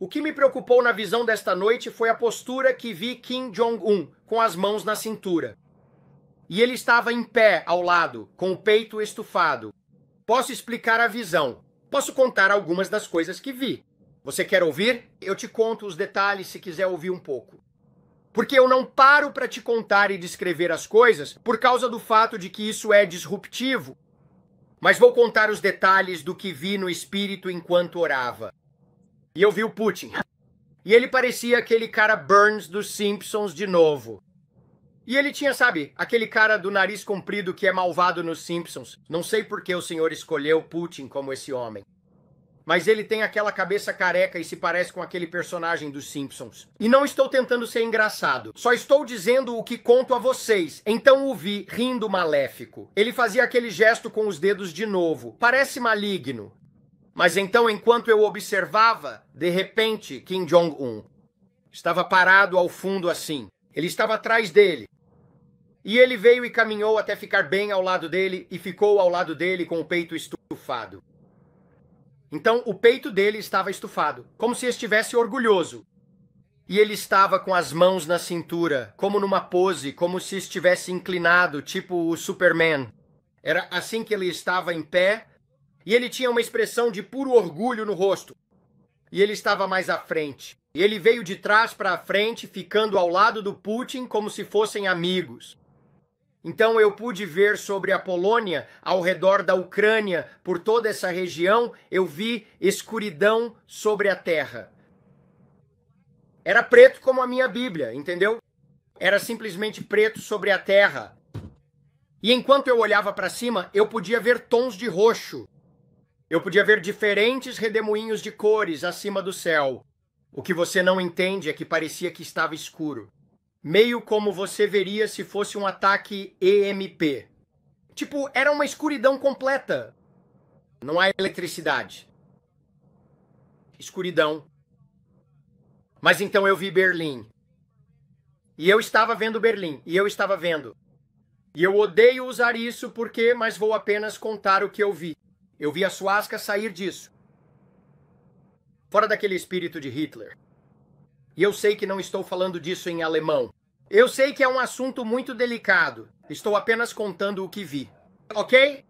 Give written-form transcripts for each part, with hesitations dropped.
O que me preocupou na visão desta noite foi a postura que vi Kim Jong-un, com as mãos na cintura. E ele estava em pé ao lado, com o peito estufado. Posso explicar a visão. Posso contar algumas das coisas que vi. Você quer ouvir? Eu te conto os detalhes se quiser ouvir um pouco. Porque eu não paro para te contar e descrever as coisas por causa do fato de que isso é disruptivo. Mas vou contar os detalhes do que vi no espírito enquanto orava. E eu vi o Putin. E ele parecia aquele cara Burns dos Simpsons de novo. E ele tinha, sabe, aquele cara do nariz comprido que é malvado nos Simpsons. Não sei por que o senhor escolheu Putin como esse homem. Mas ele tem aquela cabeça careca e se parece com aquele personagem dos Simpsons. E não estou tentando ser engraçado. Só estou dizendo o que conto a vocês. Então o vi rindo maléfico. Ele fazia aquele gesto com os dedos de novo. Parece maligno. Mas então, enquanto eu observava, de repente, Kim Jong-un estava parado ao fundo assim. Ele estava atrás dele. E ele veio e caminhou até ficar bem ao lado dele e ficou ao lado dele com o peito estufado. Então, o peito dele estava estufado, como se estivesse orgulhoso. E ele estava com as mãos na cintura, como numa pose, como se estivesse inclinado, tipo o Superman. Era assim que ele estava em pé. E ele tinha uma expressão de puro orgulho no rosto. E ele estava mais à frente. E ele veio de trás para a frente, ficando ao lado do Putin como se fossem amigos. Então eu pude ver sobre a Polônia, ao redor da Ucrânia, por toda essa região, eu vi escuridão sobre a terra. Era preto como a minha Bíblia, entendeu? Era simplesmente preto sobre a terra. E enquanto eu olhava para cima, eu podia ver tons de roxo. Eu podia ver diferentes redemoinhos de cores acima do céu. O que você não entende é que parecia que estava escuro. Meio como você veria se fosse um ataque EMP. Tipo, era uma escuridão completa. Não há eletricidade. Escuridão. Mas então eu vi Berlim. E eu estava vendo Berlim. E eu estava vendo. E eu odeio usar isso mas vou apenas contar o que eu vi. Eu vi a suasca sair disso. Fora daquele espírito de Hitler. E eu sei que não estou falando disso em alemão. Eu sei que é um assunto muito delicado. Estou apenas contando o que vi. Ok?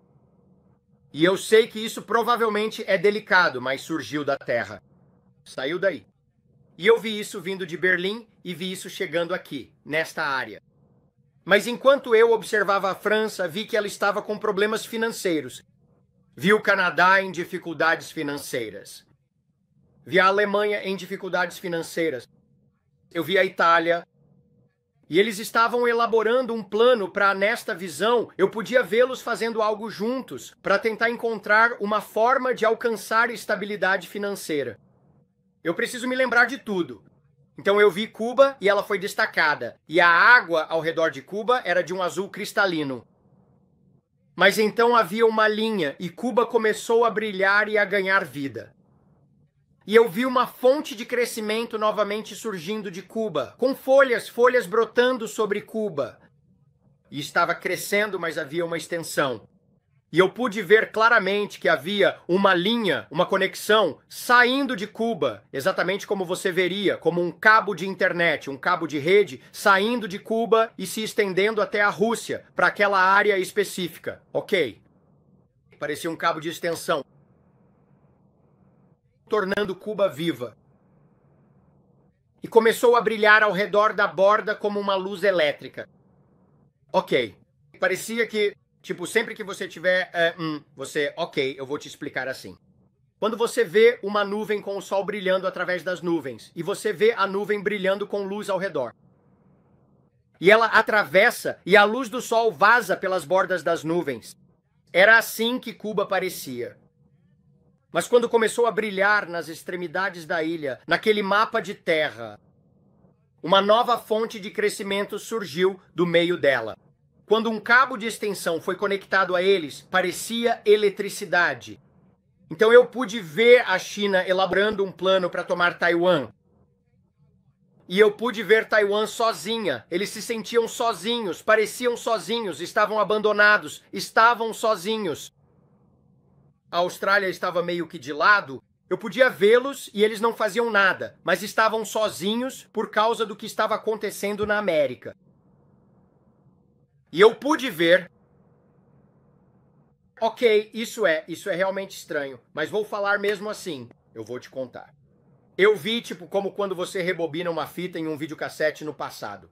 E eu sei que isso provavelmente é delicado, mas surgiu da terra. Saiu daí. E eu vi isso vindo de Berlim e vi isso chegando aqui, nesta área. Mas enquanto eu observava a França, vi que ela estava com problemas financeiros. Vi o Canadá em dificuldades financeiras. Vi a Alemanha em dificuldades financeiras. Eu vi a Itália. E eles estavam elaborando um plano para, nesta visão, eu podia vê-los fazendo algo juntos para tentar encontrar uma forma de alcançar estabilidade financeira. Eu preciso me lembrar de tudo. Então eu vi Cuba e ela foi destacada. E a água ao redor de Cuba era de um azul cristalino. Mas então havia uma linha e Cuba começou a brilhar e a ganhar vida. E eu vi uma fonte de crescimento novamente surgindo de Cuba, com folhas brotando sobre Cuba. E estava crescendo, mas havia uma extensão. E eu pude ver claramente que havia uma linha, uma conexão, saindo de Cuba, exatamente como você veria, como um cabo de internet, um cabo de rede, saindo de Cuba e se estendendo até a Rússia, para aquela área específica. Ok. Parecia um cabo de extensão, tornando Cuba viva. E começou a brilhar ao redor da borda como uma luz elétrica. Ok. Parecia que sempre que você tiver, ok, eu vou te explicar assim. Quando você vê uma nuvem com o sol brilhando através das nuvens, e você vê a nuvem brilhando com luz ao redor. E ela atravessa, e a luz do sol vaza pelas bordas das nuvens. Era assim que Cuba parecia. Mas quando começou a brilhar nas extremidades da ilha, naquele mapa de terra, uma nova fonte de crescimento surgiu do meio dela. Quando um cabo de extensão foi conectado a eles, parecia eletricidade. Então eu pude ver a China elaborando um plano para tomar Taiwan. E eu pude ver Taiwan sozinha. Eles se sentiam sozinhos, pareciam sozinhos, estavam abandonados, estavam sozinhos. A Austrália estava meio que de lado. Eu podia vê-los e eles não faziam nada, mas estavam sozinhos por causa do que estava acontecendo na América. E eu pude ver. Ok, isso é realmente estranho, mas vou falar mesmo assim. Eu vou te contar. Eu vi, tipo, como quando você rebobina uma fita em um videocassete no passado.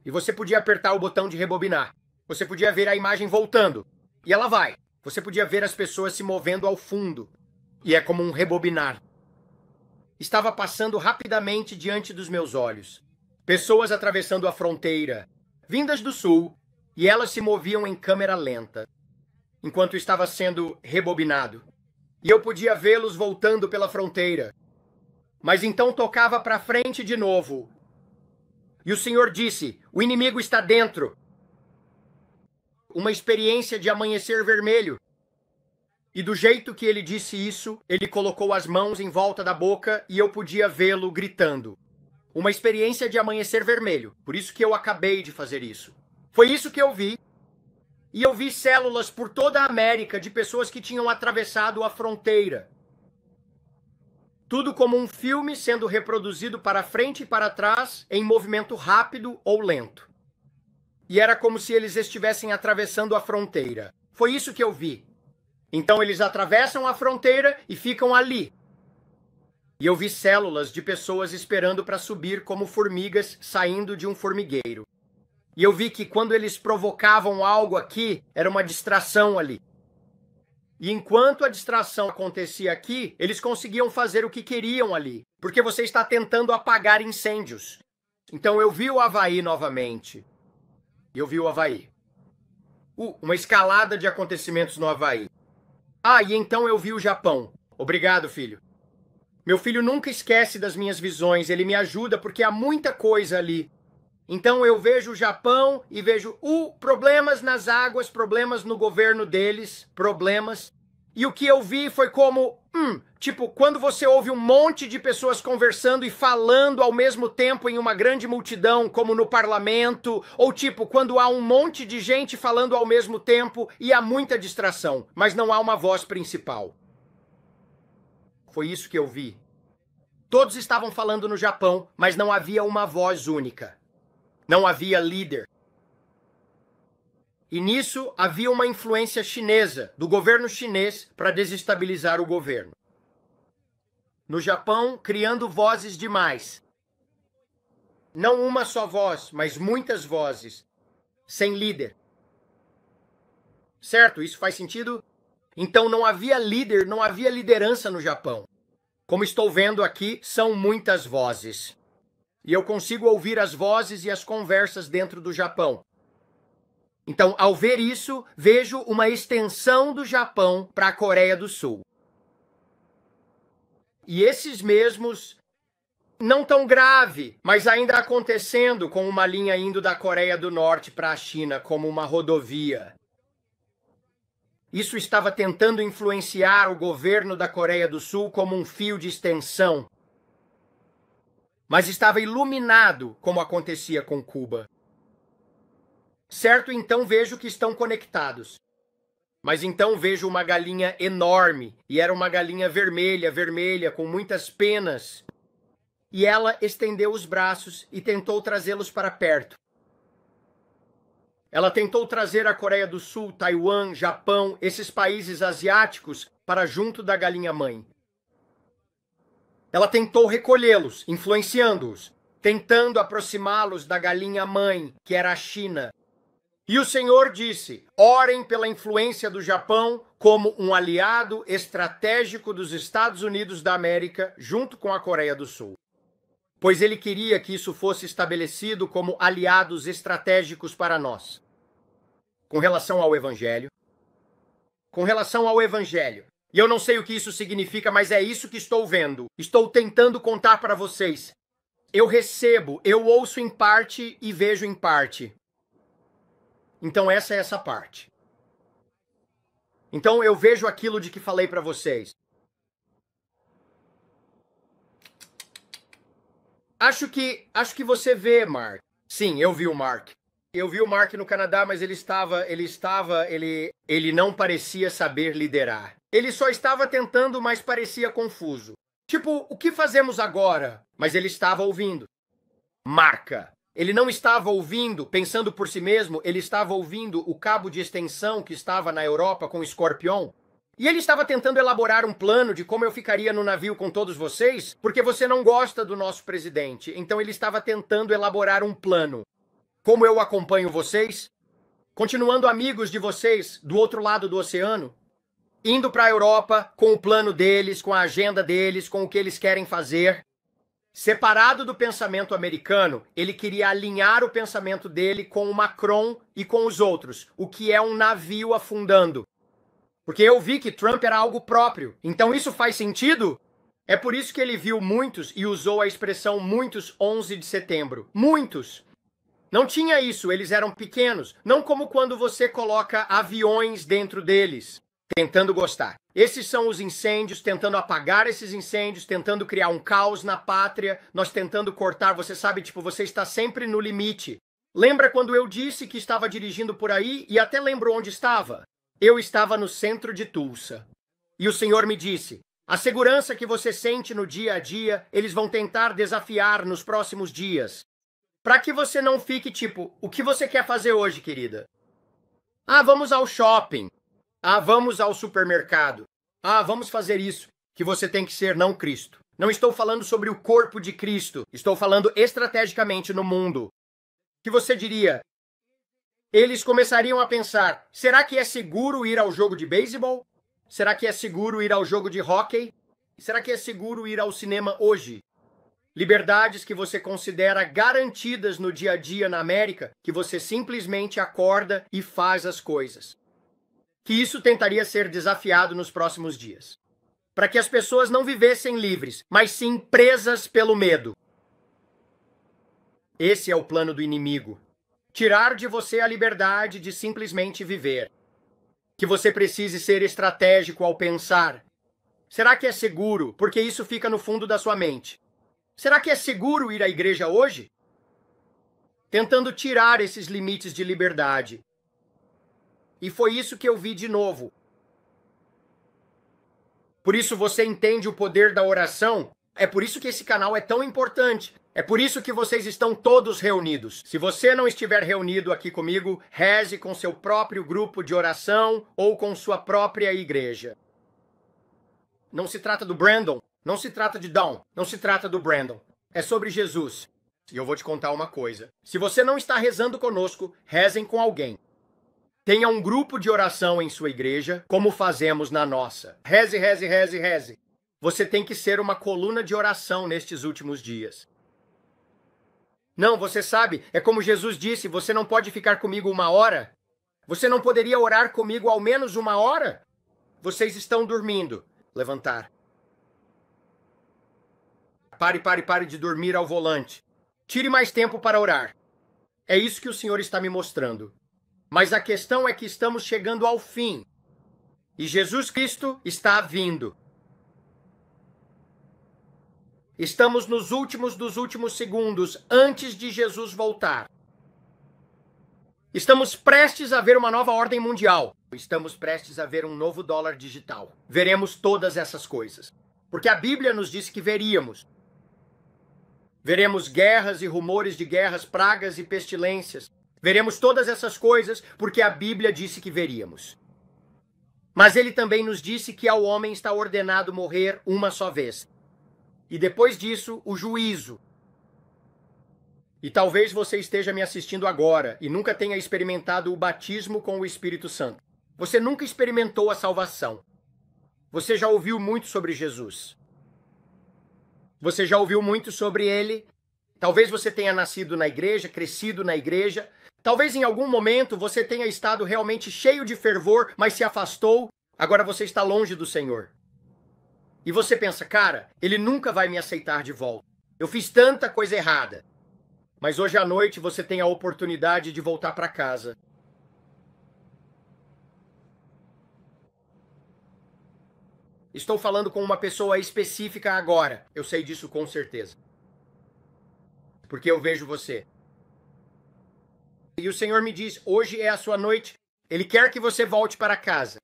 E você podia apertar o botão de rebobinar. Você podia ver a imagem voltando. E ela vai. Você podia ver as pessoas se movendo ao fundo. E é como um rebobinar. Estava passando rapidamente diante dos meus olhos. Pessoas atravessando a fronteira, vindas do sul, e elas se moviam em câmera lenta, enquanto estava sendo rebobinado. E eu podia vê-los voltando pela fronteira. Mas então tocava para frente de novo. E o Senhor disse: o inimigo está dentro. Uma experiência de amanhecer vermelho. E do jeito que ele disse isso, ele colocou as mãos em volta da boca e eu podia vê-lo gritando. Uma experiência de amanhecer vermelho. Por isso que eu acabei de fazer isso. Foi isso que eu vi. E eu vi células por toda a América de pessoas que tinham atravessado a fronteira. Tudo como um filme sendo reproduzido para frente e para trás em movimento rápido ou lento. E era como se eles estivessem atravessando a fronteira. Foi isso que eu vi. Então eles atravessam a fronteira e ficam ali. E eu vi células de pessoas esperando para subir como formigas saindo de um formigueiro. E eu vi que quando eles provocavam algo aqui, era uma distração ali. E enquanto a distração acontecia aqui, eles conseguiam fazer o que queriam ali. Porque você está tentando apagar incêndios. Então eu vi o Havaí novamente. Eu vi o Havaí. Uma escalada de acontecimentos no Havaí. E então eu vi o Japão. Obrigado, filho. Meu filho nunca esquece das minhas visões, ele me ajuda porque há muita coisa ali. Então eu vejo o Japão e vejo problemas nas águas, problemas no governo deles, problemas. E o que eu vi foi como, tipo, quando você ouve um monte de pessoas conversando e falando ao mesmo tempo em uma grande multidão, como no parlamento, ou tipo, quando há um monte de gente falando ao mesmo tempo e há muita distração, mas não há uma voz principal. Foi isso que eu vi. Todos estavam falando no Japão, mas não havia uma voz única. Não havia líder. E nisso havia uma influência chinesa, do governo chinês, para desestabilizar o governo. No Japão, criando vozes demais. Não uma só voz, mas muitas vozes, sem líder. Certo? Isso faz sentido? Então não havia líder, não havia liderança no Japão. Como estou vendo aqui, são muitas vozes. E eu consigo ouvir as vozes e as conversas dentro do Japão. Então, ao ver isso, vejo uma extensão do Japão para a Coreia do Sul. E esses mesmos, não tão grave, mas ainda acontecendo com uma linha indo da Coreia do Norte para a China como uma rodovia. Isso estava tentando influenciar o governo da Coreia do Sul como um fio de extensão. Mas estava iluminado como acontecia com Cuba. Certo, então vejo que estão conectados. Mas então vejo uma galinha enorme, e era uma galinha vermelha, com muitas penas. E ela estendeu os braços e tentou trazê-los para perto. Ela tentou trazer a Coreia do Sul, Taiwan, Japão, esses países asiáticos para junto da galinha-mãe. Ela tentou recolhê-los, influenciando-os, tentando aproximá-los da galinha-mãe, que era a China. E o Senhor disse: orem pela influência do Japão como um aliado estratégico dos Estados Unidos da América, junto com a Coreia do Sul. Pois ele queria que isso fosse estabelecido como aliados estratégicos para nós. Com relação ao Evangelho. Com relação ao Evangelho. E eu não sei o que isso significa, mas é isso que estou vendo. Estou tentando contar para vocês. Eu recebo, eu ouço em parte e vejo em parte. Então essa é essa parte. Então eu vejo aquilo de que falei para vocês. Acho que você vê, Mark. Sim, eu vi o Mark. Eu vi o Mark no Canadá, mas ele não parecia saber liderar. Ele só estava tentando, mas parecia confuso. Tipo, o que fazemos agora? Mas ele estava ouvindo. Marca. Ele não estava ouvindo, pensando por si mesmo, ele estava ouvindo o cabo de extensão que estava na Europa com o Scorpion. E ele estava tentando elaborar um plano de como eu ficaria no navio com todos vocês, porque você não gosta do nosso presidente. Então ele estava tentando elaborar um plano. Como eu acompanho vocês, continuando amigos de vocês do outro lado do oceano, indo para a Europa com o plano deles, com a agenda deles, com o que eles querem fazer. Separado do pensamento americano, ele queria alinhar o pensamento dele com o Macron e com os outros, o que é um navio afundando. Porque eu vi que Trump era algo próprio. Então isso faz sentido? É por isso que ele viu muitos e usou a expressão muitos 11 de setembro. Muitos! Não tinha isso, eles eram pequenos. Não como quando você coloca aviões dentro deles, tentando gostar. Esses são os incêndios, tentando apagar esses incêndios, tentando criar um caos na pátria, nós tentando cortar, você sabe, tipo, você está sempre no limite. Lembra quando eu disse que estava dirigindo por aí e até lembro onde estava? Eu estava no centro de Tulsa. E o Senhor me disse, a segurança que você sente no dia a dia, eles vão tentar desafiar nos próximos dias. Para que você não fique tipo, o que você quer fazer hoje, querida? Ah, vamos ao shopping. Ah, vamos ao supermercado. Ah, vamos fazer isso. Que você tem que ser não Cristo. Não estou falando sobre o corpo de Cristo. Estou falando estrategicamente no mundo. Que você diria? Eles começariam a pensar, será que é seguro ir ao jogo de beisebol? Será que é seguro ir ao jogo de hóquei? Será que é seguro ir ao cinema hoje? Liberdades que você considera garantidas no dia a dia na América, que você simplesmente acorda e faz as coisas. Que isso tentaria ser desafiado nos próximos dias. Para que as pessoas não vivessem livres, mas sim presas pelo medo. Esse é o plano do inimigo. Tirar de você a liberdade de simplesmente viver. Que você precise ser estratégico ao pensar. Será que é seguro? Porque isso fica no fundo da sua mente. Será que é seguro ir à igreja hoje? Tentando tirar esses limites de liberdade. E foi isso que eu vi de novo. Por isso você entende o poder da oração? É por isso que esse canal é tão importante. É por isso que vocês estão todos reunidos. Se você não estiver reunido aqui comigo, reze com seu próprio grupo de oração ou com sua própria igreja. Não se trata do Brandon, não se trata de Dawn, não se trata do Brandon. É sobre Jesus. E eu vou te contar uma coisa. Se você não está rezando conosco, rezem com alguém. Tenha um grupo de oração em sua igreja, como fazemos na nossa. Reze, reze, reze, reze. Você tem que ser uma coluna de oração nestes últimos dias. Não, você sabe, é como Jesus disse, você não pode ficar comigo 1 hora? Você não poderia orar comigo ao menos 1 hora? Vocês estão dormindo. Levantar. Pare de dormir ao volante. Tire mais tempo para orar. É isso que o Senhor está me mostrando. Mas a questão é que estamos chegando ao fim. E Jesus Cristo está vindo. Estamos nos últimos dos últimos segundos antes de Jesus voltar. Estamos prestes a ver uma nova ordem mundial. Estamos prestes a ver um novo dólar digital. Veremos todas essas coisas. Porque a Bíblia nos disse que veríamos. Veremos guerras e rumores de guerras, pragas e pestilências. Veremos todas essas coisas porque a Bíblia disse que veríamos. Mas ele também nos disse que ao homem está ordenado morrer uma só vez. E depois disso, o juízo. E talvez você esteja me assistindo agora e nunca tenha experimentado o batismo com o Espírito Santo. Você nunca experimentou a salvação. Você já ouviu muito sobre Jesus. Você já ouviu muito sobre ele. Talvez você tenha nascido na igreja, crescido na igreja. Talvez em algum momento você tenha estado realmente cheio de fervor, mas se afastou. Agora você está longe do Senhor. E você pensa, cara, ele nunca vai me aceitar de volta. Eu fiz tanta coisa errada. Mas hoje à noite você tem a oportunidade de voltar para casa. Estou falando com uma pessoa específica agora. Eu sei disso com certeza. Porque eu vejo você. E o Senhor me diz, hoje é a sua noite. Ele quer que você volte para casa.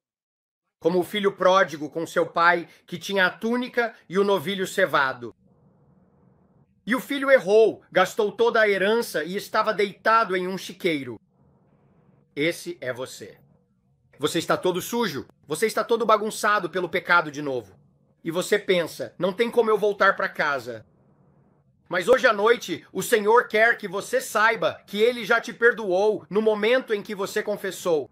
como o filho pródigo com seu pai, que tinha a túnica e o novilho cevado. E o filho errou, gastou toda a herança e estava deitado em um chiqueiro. Esse é você. Você está todo sujo, você está todo bagunçado pelo pecado de novo. E você pensa, não tem como eu voltar para casa. Mas hoje à noite, o Senhor quer que você saiba que Ele já te perdoou no momento em que você confessou.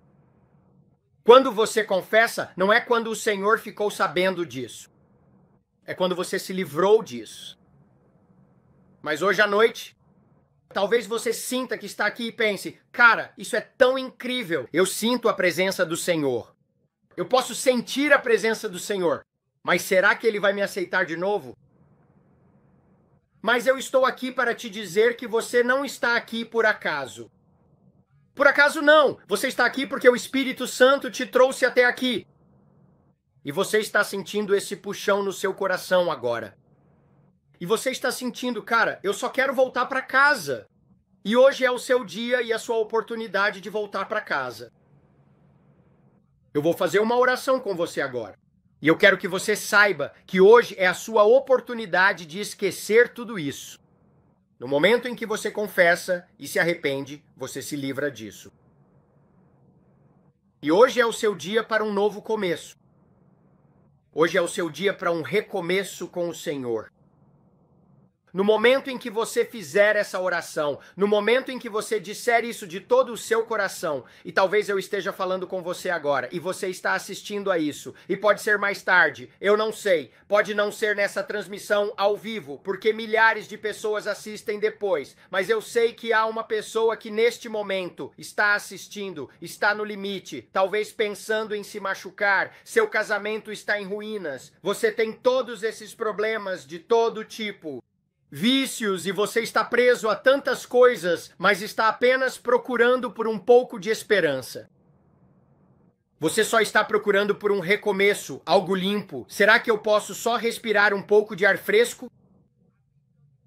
Quando você confessa, não é quando o Senhor ficou sabendo disso. É quando você se livrou disso. Mas hoje à noite, talvez você sinta que está aqui e pense, cara, isso é tão incrível. Eu sinto a presença do Senhor. Eu posso sentir a presença do Senhor. Mas será que Ele vai me aceitar de novo? Mas eu estou aqui para te dizer que você não está aqui por acaso. Por acaso não. Você está aqui porque o Espírito Santo te trouxe até aqui. E você está sentindo esse puxão no seu coração agora. E você está sentindo, cara, eu só quero voltar para casa. E hoje é o seu dia e a sua oportunidade de voltar para casa. Eu vou fazer uma oração com você agora. E eu quero que você saiba que hoje é a sua oportunidade de esquecer tudo isso. No momento em que você confessa e se arrepende, você se livra disso. E hoje é o seu dia para um novo começo. Hoje é o seu dia para um recomeço com o Senhor. No momento em que você fizer essa oração, no momento em que você disser isso de todo o seu coração, e talvez eu esteja falando com você agora, e você está assistindo a isso, e pode ser mais tarde, eu não sei, pode não ser nessa transmissão ao vivo, porque milhares de pessoas assistem depois, mas eu sei que há uma pessoa que neste momento está assistindo, está no limite, talvez pensando em se machucar, seu casamento está em ruínas, você tem todos esses problemas de todo tipo. Vícios, e você está preso a tantas coisas, mas está apenas procurando por um pouco de esperança. Você só está procurando por um recomeço, algo limpo. Será que eu posso só respirar um pouco de ar fresco?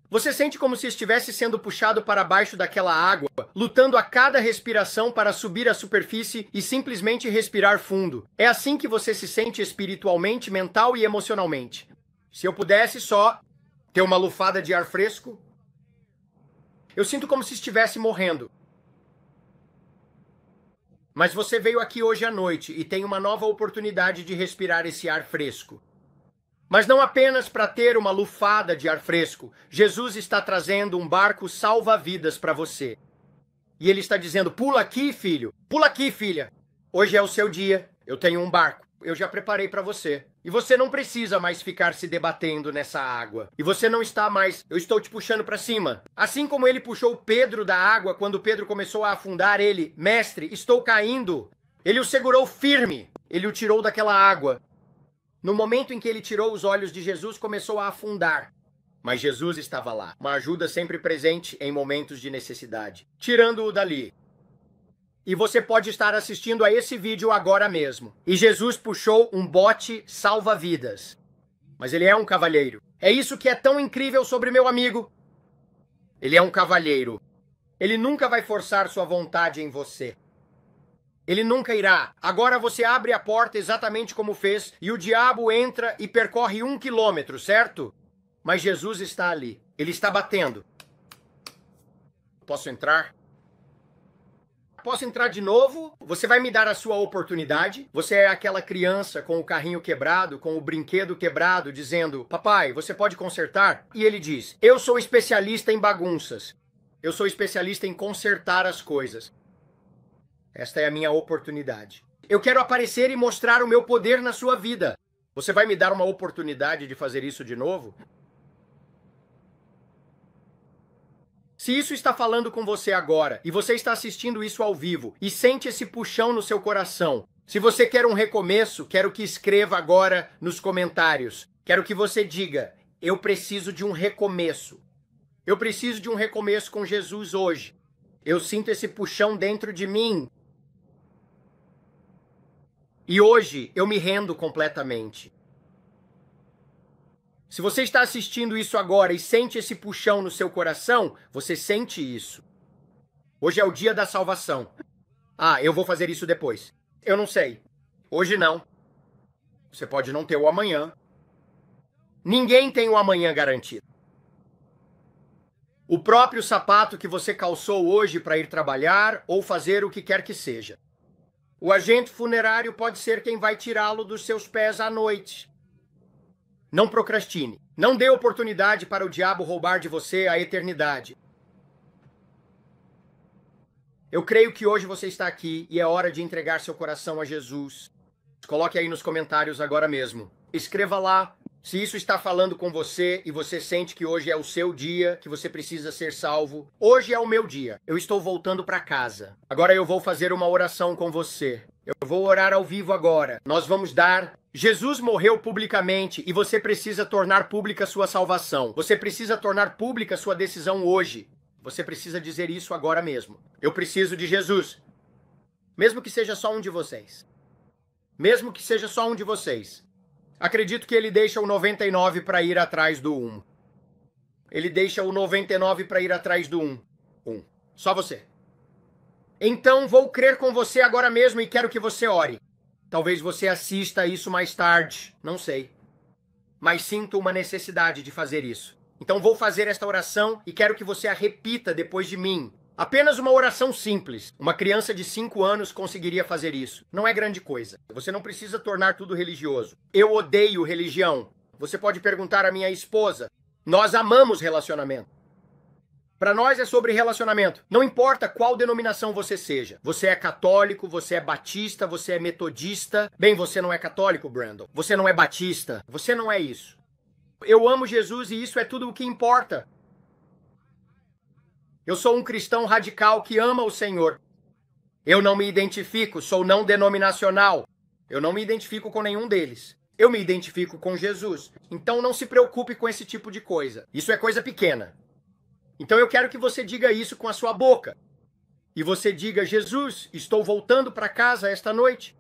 Você sente como se estivesse sendo puxado para baixo daquela água, lutando a cada respiração para subir à superfície e simplesmente respirar fundo. É assim que você se sente espiritualmente, mental e emocionalmente. Se eu pudesse só ter uma lufada de ar fresco, eu sinto como se estivesse morrendo. Mas você veio aqui hoje à noite e tem uma nova oportunidade de respirar esse ar fresco. Mas não apenas para ter uma lufada de ar fresco. Jesus está trazendo um barco salva-vidas para você. E Ele está dizendo, pula aqui, filho. Pula aqui, filha. Hoje é o seu dia. Eu tenho um barco. Eu já preparei para você. E você não precisa mais ficar se debatendo nessa água. E você não está mais... Eu estou te puxando para cima. Assim como Ele puxou Pedro da água quando Pedro começou a afundar, Ele, mestre, estou caindo. Ele o segurou firme. Ele o tirou daquela água. No momento em que ele tirou os olhos de Jesus, começou a afundar. Mas Jesus estava lá. Uma ajuda sempre presente em momentos de necessidade. Tirando-o dali. E você pode estar assistindo a esse vídeo agora mesmo. E Jesus puxou um bote salva-vidas. Mas ele é um cavalheiro. É isso que é tão incrível sobre meu amigo. Ele é um cavalheiro. Ele nunca vai forçar sua vontade em você. Ele nunca irá. Agora você abre a porta exatamente como fez e o diabo entra e percorre 1 quilômetro, certo? Mas Jesus está ali. Ele está batendo. Posso entrar? Posso entrar de novo? Você vai me dar a sua oportunidade? Você é aquela criança com o carrinho quebrado, com o brinquedo quebrado, dizendo, papai, você pode consertar? E ele diz, eu sou especialista em bagunças. Eu sou especialista em consertar as coisas. Esta é a minha oportunidade. Eu quero aparecer e mostrar o meu poder na sua vida. Você vai me dar uma oportunidade de fazer isso de novo? Se isso está falando com você agora, e você está assistindo isso ao vivo, e sente esse puxão no seu coração, se você quer um recomeço, quero que escreva agora nos comentários. Quero que você diga, eu preciso de um recomeço. Eu preciso de um recomeço com Jesus hoje. Eu sinto esse puxão dentro de mim. E hoje eu me rendo completamente. Se você está assistindo isso agora e sente esse puxão no seu coração, você sente isso. Hoje é o dia da salvação. Ah, eu vou fazer isso depois. Eu não sei. Hoje não. Você pode não ter o amanhã. Ninguém tem o amanhã garantido. O próprio sapato que você calçou hoje para ir trabalhar ou fazer o que quer que seja. O agente funerário pode ser quem vai tirá-lo dos seus pés à noite. Não procrastine. Não dê oportunidade para o diabo roubar de você a eternidade. Eu creio que hoje você está aqui e é hora de entregar seu coração a Jesus. Coloque aí nos comentários agora mesmo. Escreva lá se isso está falando com você e você sente que hoje é o seu dia, que você precisa ser salvo. Hoje é o meu dia. Eu estou voltando para casa. Agora eu vou fazer uma oração com você. Eu vou orar ao vivo agora. Nós vamos dar... Jesus morreu publicamente e você precisa tornar pública sua salvação. Você precisa tornar pública sua decisão hoje. Você precisa dizer isso agora mesmo. Eu preciso de Jesus. Mesmo que seja só um de vocês. Mesmo que seja só um de vocês. Acredito que ele deixa o 99 para ir atrás do 1. Ele deixa o 99 para ir atrás do 1. Só você. Então vou crer com você agora mesmo e quero que você ore. Talvez você assista isso mais tarde, não sei. Mas sinto uma necessidade de fazer isso. Então vou fazer esta oração e quero que você a repita depois de mim. Apenas uma oração simples. Uma criança de 5 anos conseguiria fazer isso. Não é grande coisa. Você não precisa tornar tudo religioso. Eu odeio religião. Você pode perguntar à minha esposa. Nós amamos relacionamento. Para nós é sobre relacionamento. Não importa qual denominação você seja. Você é católico, você é batista, você é metodista. Bem, você não é católico, Brandon. Você não é batista. Você não é isso. Eu amo Jesus e isso é tudo o que importa. Eu sou um cristão radical que ama o Senhor. Eu não me identifico, sou não denominacional. Eu não me identifico com nenhum deles. Eu me identifico com Jesus. Então não se preocupe com esse tipo de coisa. Isso é coisa pequena. Então eu quero que você diga isso com a sua boca. E você diga, Jesus, estou voltando para casa esta noite.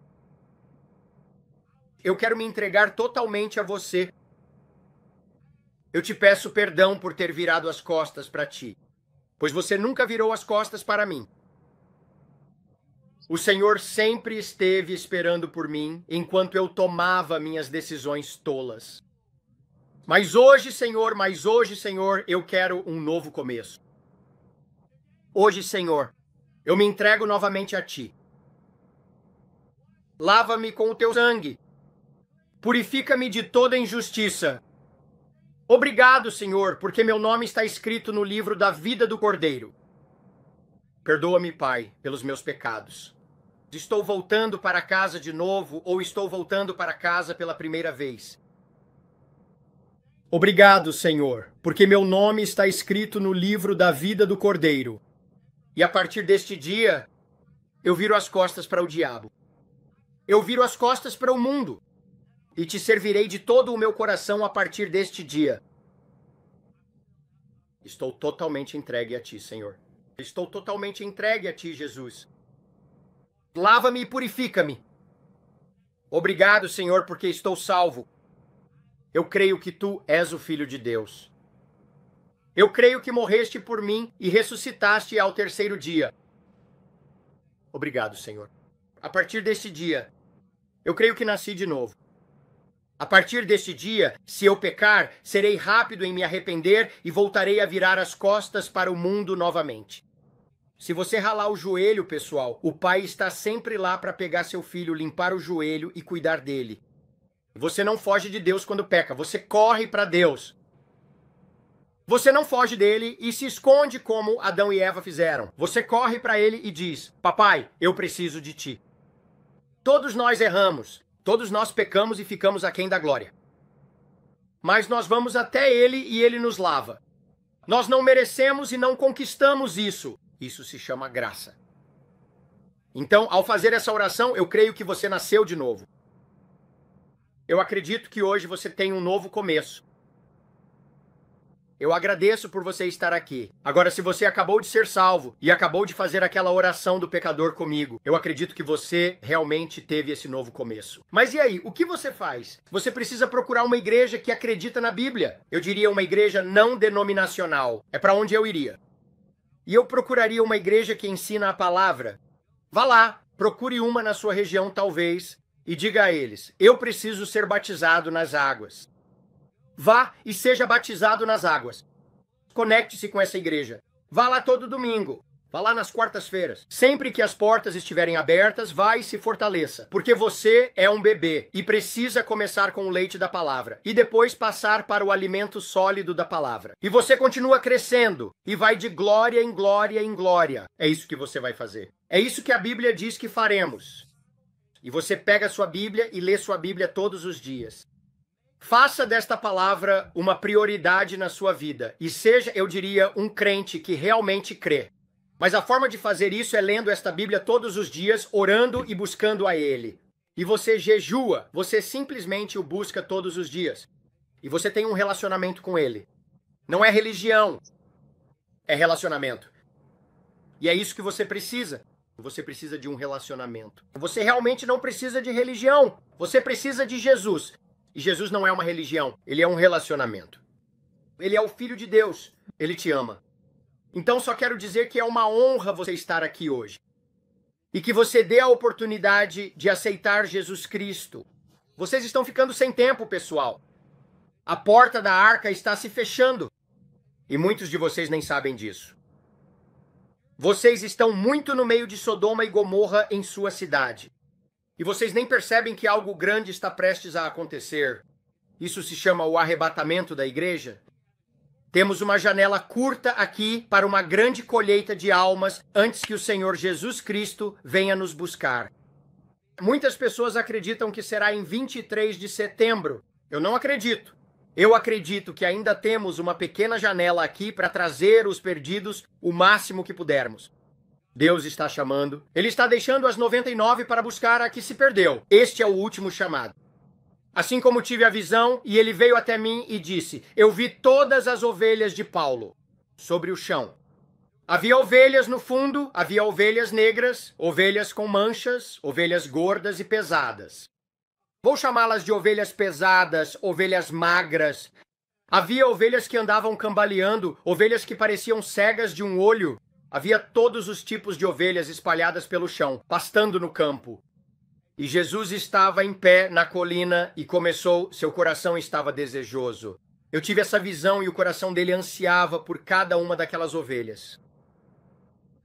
Eu quero me entregar totalmente a você. Eu te peço perdão por ter virado as costas para ti, pois você nunca virou as costas para mim. O Senhor sempre esteve esperando por mim enquanto eu tomava minhas decisões tolas. Mas hoje, Senhor, eu quero um novo começo. Hoje, Senhor, eu me entrego novamente a Ti. Lava-me com o Teu sangue. Purifica-me de toda injustiça. Obrigado, Senhor, porque meu nome está escrito no livro da vida do Cordeiro. Perdoa-me, Pai, pelos meus pecados. Estou voltando para casa de novo ou estou voltando para casa pela primeira vez. Obrigado, Senhor, porque meu nome está escrito no livro da vida do Cordeiro. E a partir deste dia, eu viro as costas para o diabo. Eu viro as costas para o mundo. E te servirei de todo o meu coração a partir deste dia. Estou totalmente entregue a Ti, Senhor. Estou totalmente entregue a Ti, Jesus. Lava-me e purifica-me. Obrigado, Senhor, porque estou salvo. Eu creio que Tu és o Filho de Deus. Eu creio que morreste por mim e ressuscitaste ao terceiro dia. Obrigado, Senhor. A partir deste dia, eu creio que nasci de novo. A partir deste dia, se eu pecar, serei rápido em me arrepender e voltarei a virar as costas para o mundo novamente. Se você ralar o joelho, pessoal, o pai está sempre lá para pegar seu filho, limpar o joelho e cuidar dele. Você não foge de Deus quando peca, você corre para Deus. Você não foge dele e se esconde como Adão e Eva fizeram. Você corre para ele e diz, papai, eu preciso de ti. Todos nós erramos, todos nós pecamos e ficamos aquém da glória. Mas nós vamos até ele e ele nos lava. Nós não merecemos e não conquistamos isso. Isso se chama graça. Então, ao fazer essa oração, eu creio que você nasceu de novo. Eu acredito que hoje você tem um novo começo. Eu agradeço por você estar aqui. Agora, se você acabou de ser salvo e acabou de fazer aquela oração do pecador comigo, eu acredito que você realmente teve esse novo começo. Mas e aí, o que você faz? Você precisa procurar uma igreja que acredita na Bíblia. Eu diria uma igreja não denominacional. É para onde eu iria. E eu procuraria uma igreja que ensina a palavra. Vá lá, procure uma na sua região, talvez, e diga a eles: eu preciso ser batizado nas águas. Vá e seja batizado nas águas. Conecte-se com essa igreja. Vá lá todo domingo. Vá lá nas quartas-feiras. Sempre que as portas estiverem abertas, vá e se fortaleça. Porque você é um bebê e precisa começar com o leite da palavra e depois passar para o alimento sólido da palavra. E você continua crescendo e vai de glória em glória em glória. É isso que você vai fazer. É isso que a Bíblia diz que faremos. E você pega a sua Bíblia e lê sua Bíblia todos os dias. Faça desta palavra uma prioridade na sua vida e seja, eu diria, um crente que realmente crê. Mas a forma de fazer isso é lendo esta Bíblia todos os dias, orando e buscando a Ele. E você jejua, você simplesmente o busca todos os dias. E você tem um relacionamento com Ele. Não é religião, é relacionamento. E é isso que você precisa. Você precisa de um relacionamento. Você realmente não precisa de religião, você precisa de Jesus. E Jesus não é uma religião, Ele é um relacionamento. Ele é o Filho de Deus, Ele te ama. Então só quero dizer que é uma honra você estar aqui hoje. E que você dê a oportunidade de aceitar Jesus Cristo. Vocês estão ficando sem tempo, pessoal. A porta da arca está se fechando. E muitos de vocês nem sabem disso. Vocês estão muito no meio de Sodoma e Gomorra em sua cidade. E vocês nem percebem que algo grande está prestes a acontecer. Isso se chama o arrebatamento da igreja. Temos uma janela curta aqui para uma grande colheita de almas antes que o Senhor Jesus Cristo venha nos buscar. Muitas pessoas acreditam que será em 23 de setembro. Eu não acredito. Eu acredito que ainda temos uma pequena janela aqui para trazer os perdidos o máximo que pudermos. Deus está chamando. Ele está deixando as 99 para buscar a que se perdeu. Este é o último chamado. Assim como tive a visão, e ele veio até mim e disse: eu vi todas as ovelhas de Paulo sobre o chão. Havia ovelhas no fundo, havia ovelhas negras, ovelhas com manchas, ovelhas gordas e pesadas. Vou chamá-las de ovelhas pesadas, ovelhas magras. Havia ovelhas que andavam cambaleando, ovelhas que pareciam cegas de um olho. Havia todos os tipos de ovelhas espalhadas pelo chão, pastando no campo. E Jesus estava em pé na colina e seu coração estava desejoso. Eu tive essa visão e o coração dele ansiava por cada uma daquelas ovelhas.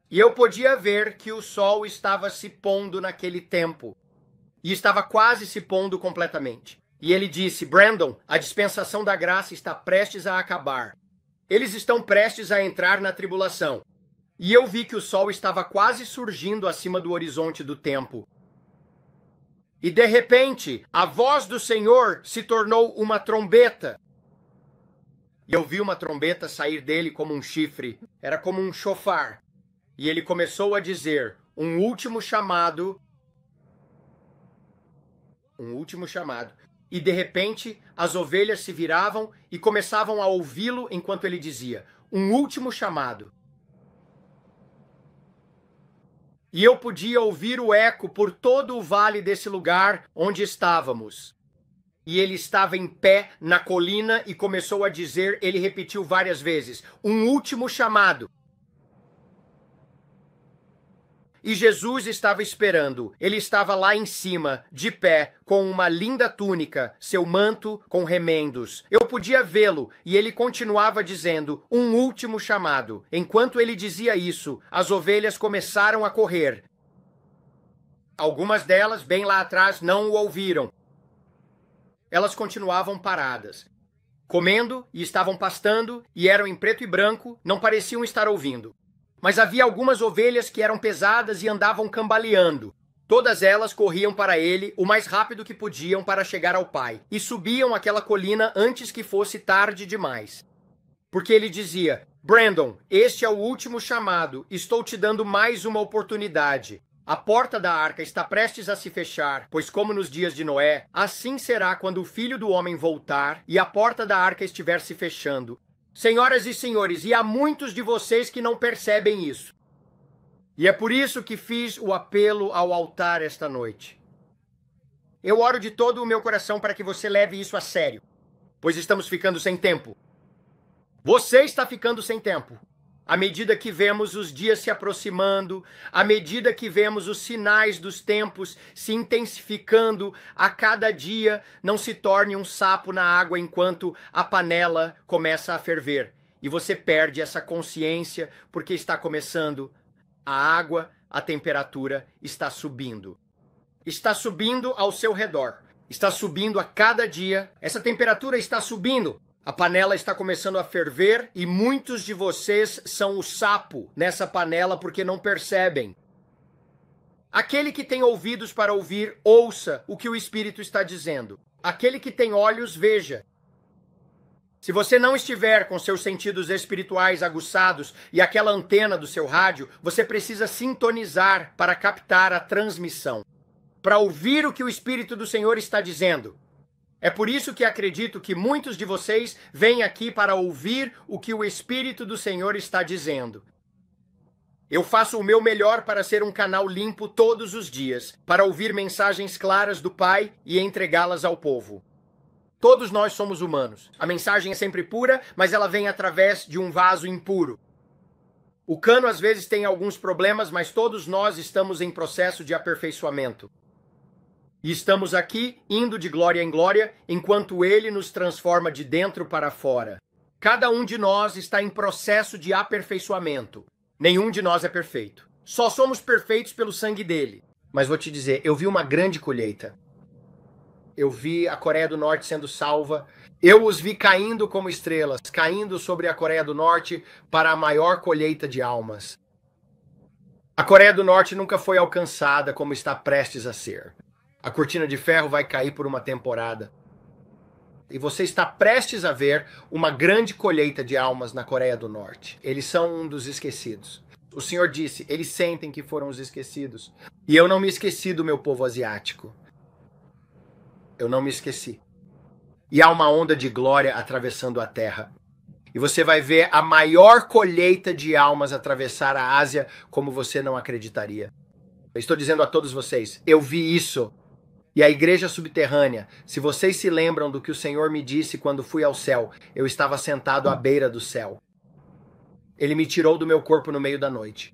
E eu podia ver que o sol estava se pondo naquele tempo. E estava quase se pondo completamente. E ele disse: Brandon, a dispensação da graça está prestes a acabar. Eles estão prestes a entrar na tribulação. E eu vi que o sol estava quase surgindo acima do horizonte do tempo. E de repente, a voz do Senhor se tornou uma trombeta. E eu vi uma trombeta sair dele como um chifre. Era como um chofar. E ele começou a dizer: um último chamado. Um último chamado. E de repente, as ovelhas se viravam e começavam a ouvi-lo enquanto ele dizia: um último chamado. E eu podia ouvir o eco por todo o vale desse lugar onde estávamos. E ele estava em pé na colina e começou a dizer, ele repetiu várias vezes: um último chamado. E Jesus estava esperando. Ele estava lá em cima, de pé, com uma linda túnica, seu manto com remendos. Eu podia vê-lo, e ele continuava dizendo: um último chamado. Enquanto ele dizia isso, as ovelhas começaram a correr. Algumas delas, bem lá atrás, não o ouviram. Elas continuavam paradas, comendo e estavam pastando, e eram em preto e branco, não pareciam estar ouvindo. Mas havia algumas ovelhas que eram pesadas e andavam cambaleando. Todas elas corriam para ele o mais rápido que podiam para chegar ao pai, e subiam aquela colina antes que fosse tarde demais. Porque ele dizia: Brandon, este é o último chamado, estou te dando mais uma oportunidade. A porta da arca está prestes a se fechar, pois como nos dias de Noé, assim será quando o Filho do Homem voltar e a porta da arca estiver se fechando. Senhoras e senhores, e há muitos de vocês que não percebem isso. E é por isso que fiz o apelo ao altar esta noite. Eu oro de todo o meu coração para que você leve isso a sério, pois estamos ficando sem tempo. Você está ficando sem tempo. À medida que vemos os dias se aproximando, à medida que vemos os sinais dos tempos se intensificando, a cada dia não se torne um sapo na água enquanto a panela começa a ferver. E você perde essa consciência porque está começando a água, a temperatura está subindo. Está subindo ao seu redor. Está subindo a cada dia. Essa temperatura está subindo. A panela está começando a ferver e muitos de vocês são o sapo nessa panela porque não percebem. Aquele que tem ouvidos para ouvir, ouça o que o Espírito está dizendo. Aquele que tem olhos, veja. Se você não estiver com seus sentidos espirituais aguçados e aquela antena do seu rádio, você precisa sintonizar para captar a transmissão, para ouvir o que o Espírito do Senhor está dizendo. É por isso que acredito que muitos de vocês vêm aqui para ouvir o que o Espírito do Senhor está dizendo. Eu faço o meu melhor para ser um canal limpo todos os dias, para ouvir mensagens claras do Pai e entregá-las ao povo. Todos nós somos humanos. A mensagem é sempre pura, mas ela vem através de um vaso impuro. O cano às vezes tem alguns problemas, mas todos nós estamos em processo de aperfeiçoamento. E estamos aqui, indo de glória em glória, enquanto Ele nos transforma de dentro para fora. Cada um de nós está em processo de aperfeiçoamento. Nenhum de nós é perfeito. Só somos perfeitos pelo sangue dele. Mas vou te dizer, eu vi uma grande colheita. Eu vi a Coreia do Norte sendo salva. Eu os vi caindo como estrelas, caindo sobre a Coreia do Norte para a maior colheita de almas. A Coreia do Norte nunca foi alcançada como está prestes a ser. A cortina de ferro vai cair por uma temporada. E você está prestes a ver uma grande colheita de almas na Coreia do Norte. Eles são um dos esquecidos. O Senhor disse, eles sentem que foram os esquecidos. E eu não me esqueci do meu povo asiático. Eu não me esqueci. E há uma onda de glória atravessando a terra. E você vai ver a maior colheita de almas atravessar a Ásia como você não acreditaria. Eu estou dizendo a todos vocês, eu vi isso. E a igreja subterrânea, se vocês se lembram do que o Senhor me disse quando fui ao céu, eu estava sentado à beira do céu. Ele me tirou do meu corpo no meio da noite.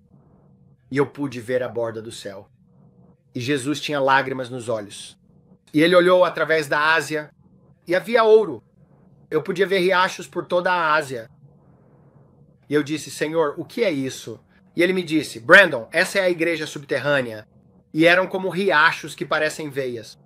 E eu pude ver a borda do céu. E Jesus tinha lágrimas nos olhos. E ele olhou através da Ásia e havia ouro. Eu podia ver riachos por toda a Ásia. E eu disse, Senhor, o que é isso? E ele me disse, Brandon, essa é a igreja subterrânea. E eram como riachos que parecem veias.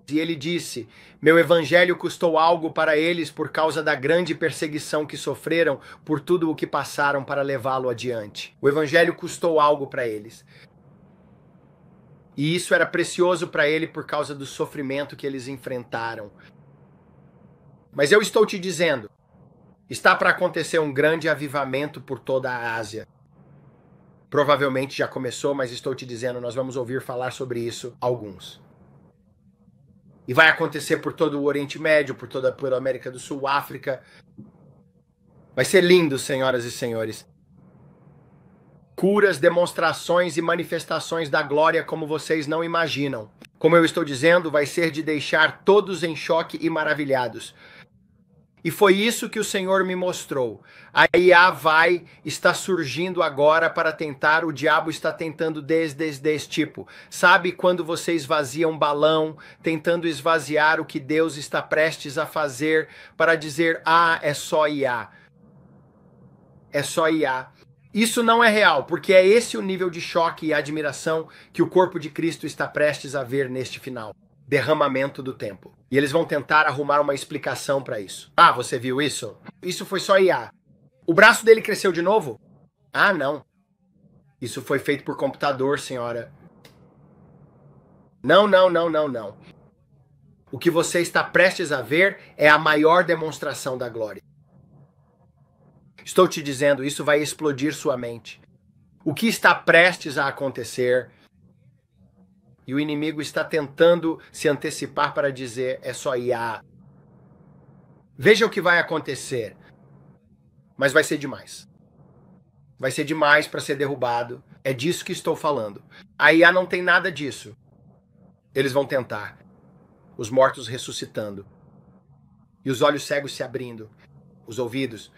E ele disse, meu evangelho custou algo para eles por causa da grande perseguição que sofreram por tudo o que passaram para levá-lo adiante. O evangelho custou algo para eles. E isso era precioso para ele por causa do sofrimento que eles enfrentaram. Mas eu estou te dizendo, está para acontecer um grande avivamento por toda a Ásia. Provavelmente já começou, mas estou te dizendo, nós vamos ouvir falar sobre isso alguns. E vai acontecer por todo o Oriente Médio, por América do Sul, África. Vai ser lindo, senhoras e senhores. Curas, demonstrações e manifestações da glória como vocês não imaginam. Como eu estou dizendo, vai ser de deixar todos em choque e maravilhados. E foi isso que o Senhor me mostrou. A IA está surgindo agora para tentar, o diabo está tentando desde esse tipo. Sabe quando você esvazia um balão, tentando esvaziar o que Deus está prestes a fazer para dizer, é só IA. É só IA. Isso não é real, porque é esse o nível de choque e admiração que o corpo de Cristo está prestes a ver neste final. Derramamento do tempo. E eles vão tentar arrumar uma explicação para isso. Você viu isso? Isso foi só IA. O braço dele cresceu de novo? Não. Isso foi feito por computador, senhora. Não. O que você está prestes a ver é a maior demonstração da glória. Estou te dizendo, isso vai explodir sua mente. O que está prestes a acontecer... E o inimigo está tentando se antecipar para dizer, é só IA. Veja o que vai acontecer. Mas vai ser demais. Vai ser demais para ser derrubado. É disso que estou falando. A IA não tem nada disso. Eles vão tentar. Os mortos ressuscitando. E os olhos cegos se abrindo. Os ouvidos.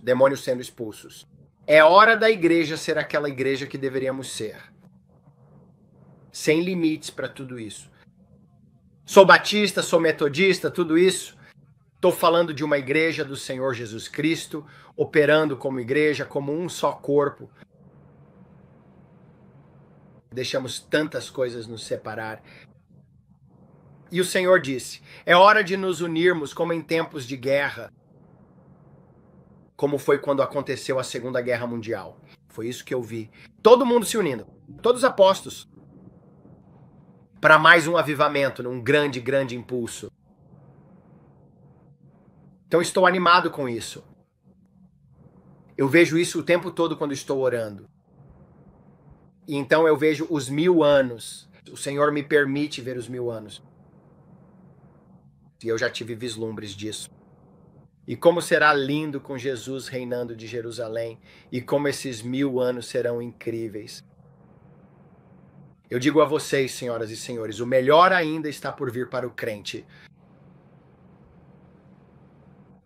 demônios sendo expulsos. É hora da igreja ser aquela igreja que deveríamos ser. Sem limites para tudo isso. Sou batista, sou metodista, tudo isso. Estou falando de uma igreja do Senhor Jesus Cristo, operando como igreja, como um só corpo. Deixamos tantas coisas nos separar. E o Senhor disse, é hora de nos unirmos como em tempos de guerra, como foi quando aconteceu a Segunda Guerra Mundial. Foi isso que eu vi. Todo mundo se unindo, todos os apóstolos, para mais um avivamento, um grande, grande impulso. Então estou animado com isso. Eu vejo isso o tempo todo quando estou orando. E então eu vejo os 1000 anos. O Senhor me permite ver os 1000 anos. E eu já tive vislumbres disso. E como será lindo com Jesus reinando de Jerusalém. E como esses 1000 anos serão incríveis. Eu digo a vocês, senhoras e senhores, o melhor ainda está por vir para o crente.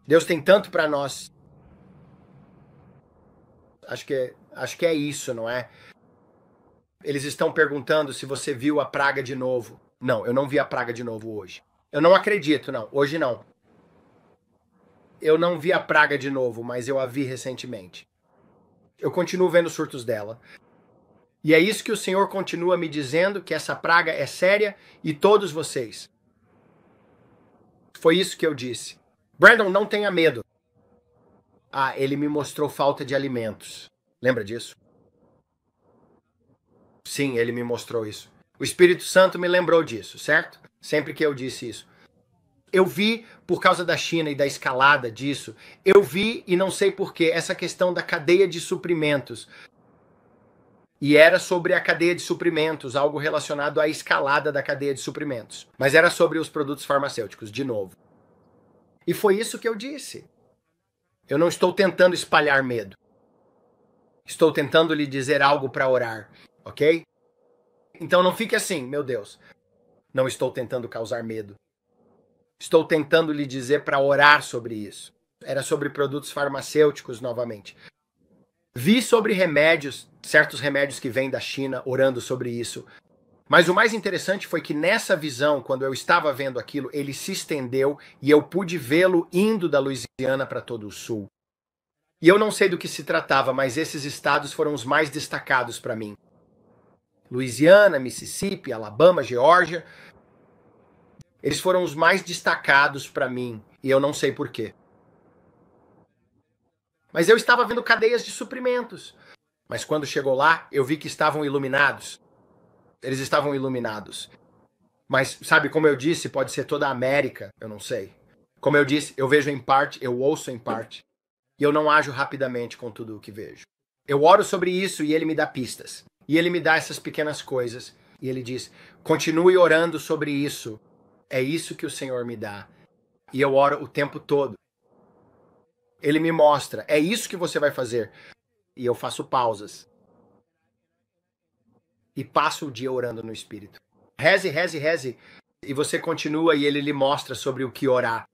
Deus tem tanto para nós. Acho que é isso, não é? Eles estão perguntando se você viu a praga de novo. Não, eu não vi a praga de novo hoje. Eu não acredito, não. Hoje não. Eu não vi a praga de novo, mas eu a vi recentemente. Eu continuo vendo surtos dela. E é isso que o Senhor continua me dizendo, que essa praga é séria e todos vocês. Foi isso que eu disse. Brandon, não tenha medo. Ah, ele me mostrou falta de alimentos. Lembra disso? Sim, ele me mostrou isso. O Espírito Santo me lembrou disso, certo? Sempre que eu disse isso. Eu vi, por causa da China e da escalada disso, eu vi, e não sei porquê, essa questão da cadeia de suprimentos. E era sobre a cadeia de suprimentos, algo relacionado à escalada da cadeia de suprimentos. Mas era sobre os produtos farmacêuticos, de novo. E foi isso que eu disse. Eu não estou tentando espalhar medo. Estou tentando lhe dizer algo para orar, ok? Então não fique assim, meu Deus. Não estou tentando causar medo. Estou tentando lhe dizer para orar sobre isso. Era sobre produtos farmacêuticos novamente. Vi sobre remédios, certos remédios que vêm da China, orando sobre isso. Mas o mais interessante foi que nessa visão, quando eu estava vendo aquilo, ele se estendeu e eu pude vê-lo indo da Louisiana para todo o sul. E eu não sei do que se tratava, mas esses estados foram os mais destacados para mim. Louisiana, Mississippi, Alabama, Geórgia. Eles foram os mais destacados para mim, e eu não sei porquê. Mas eu estava vendo cadeias de suprimentos. Mas quando chegou lá, eu vi que estavam iluminados. Eles estavam iluminados. Mas, sabe, como eu disse, pode ser toda a América, eu não sei. Como eu disse, eu vejo em parte, eu ouço em parte. E eu não ajo rapidamente com tudo o que vejo. Eu oro sobre isso e ele me dá pistas. E ele me dá essas pequenas coisas. E ele diz, continue orando sobre isso. É isso que o Senhor me dá. E eu oro o tempo todo. Ele me mostra, é isso que você vai fazer. E eu faço pausas. E passo o dia orando no Espírito. Reze, reze, reze. E você continua e ele lhe mostra sobre o que orar.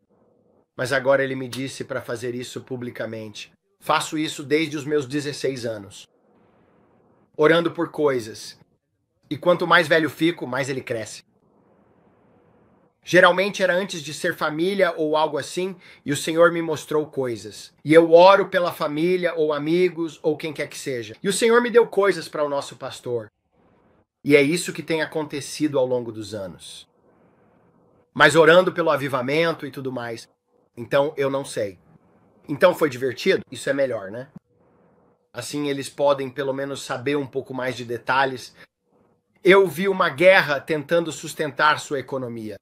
Mas agora ele me disse para fazer isso publicamente. Faço isso desde os meus 16 anos. Orando por coisas. E quanto mais velho fico, mais ele cresce. Geralmente era antes de ser família ou algo assim, e o Senhor me mostrou coisas. E eu oro pela família, ou amigos, ou quem quer que seja. E o Senhor me deu coisas para o nosso pastor. E é isso que tem acontecido ao longo dos anos. Mas orando pelo avivamento e tudo mais. Então, eu não sei. Então foi divertido? Isso é melhor, né? Assim eles podem pelo menos saber um pouco mais de detalhes. Eu vi uma guerra tentando sustentar sua economia.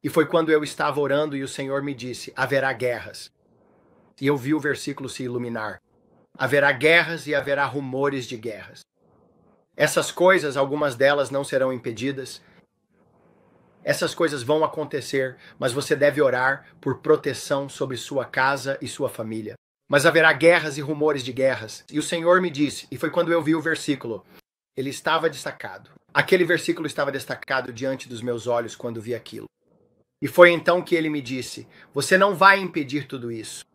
E foi quando eu estava orando e o Senhor me disse, haverá guerras. E eu vi o versículo se iluminar. Haverá guerras e haverá rumores de guerras. Essas coisas, algumas delas não serão impedidas. Essas coisas vão acontecer, mas você deve orar por proteção sobre sua casa e sua família. Mas haverá guerras e rumores de guerras. E o Senhor me disse, e foi quando eu vi o versículo, ele estava destacado. Aquele versículo estava destacado diante dos meus olhos quando vi aquilo. E foi então que ele me disse, você não vai impedir tudo isso.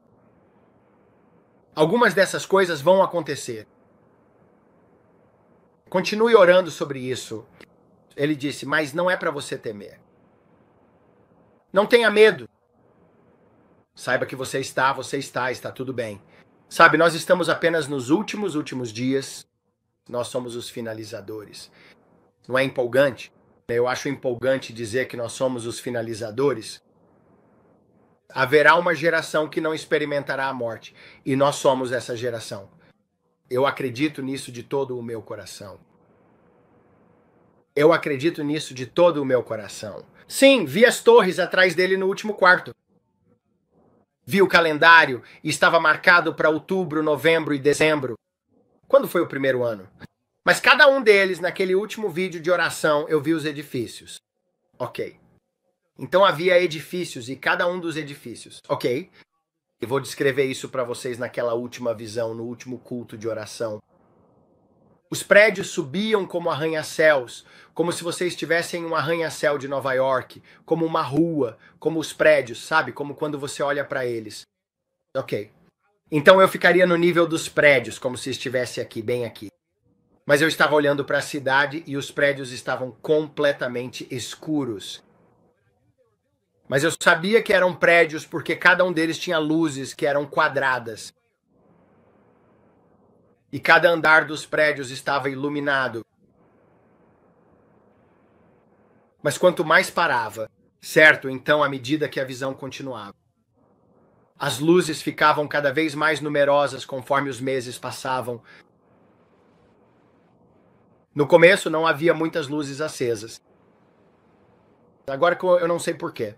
Algumas dessas coisas vão acontecer. Continue orando sobre isso. Ele disse, mas não é para você temer. Não tenha medo. Saiba que você está tudo bem. Sabe, nós estamos apenas nos últimos dias. Nós somos os finalizadores. Não é empolgante? Eu acho empolgante dizer que nós somos os finalizadores. Haverá uma geração que não experimentará a morte. E nós somos essa geração. Eu acredito nisso de todo o meu coração. Eu acredito nisso de todo o meu coração. Sim, vi as torres atrás dele no último quarto. Vi o calendário e estava marcado para outubro, novembro e dezembro. Quando foi o primeiro ano? Mas cada um deles, naquele último vídeo de oração, eu vi os edifícios. Ok. Então havia edifícios e cada um dos edifícios. Ok. Eu vou descrever isso para vocês naquela última visão, no último culto de oração. Os prédios subiam como arranha-céus, como se você estivesse em um arranha-céu de Nova York, como uma rua, como os prédios, sabe? Como quando você olha para eles. Ok. Então eu ficaria no nível dos prédios, como se estivesse aqui, bem aqui. Mas eu estava olhando para a cidade e os prédios estavam completamente escuros. Mas eu sabia que eram prédios porque cada um deles tinha luzes que eram quadradas. E cada andar dos prédios estava iluminado. Mas quanto mais parava, certo, então à medida que a visão continuava. As luzes ficavam cada vez mais numerosas conforme os meses passavam. No começo não havia muitas luzes acesas. Agora eu não sei porquê.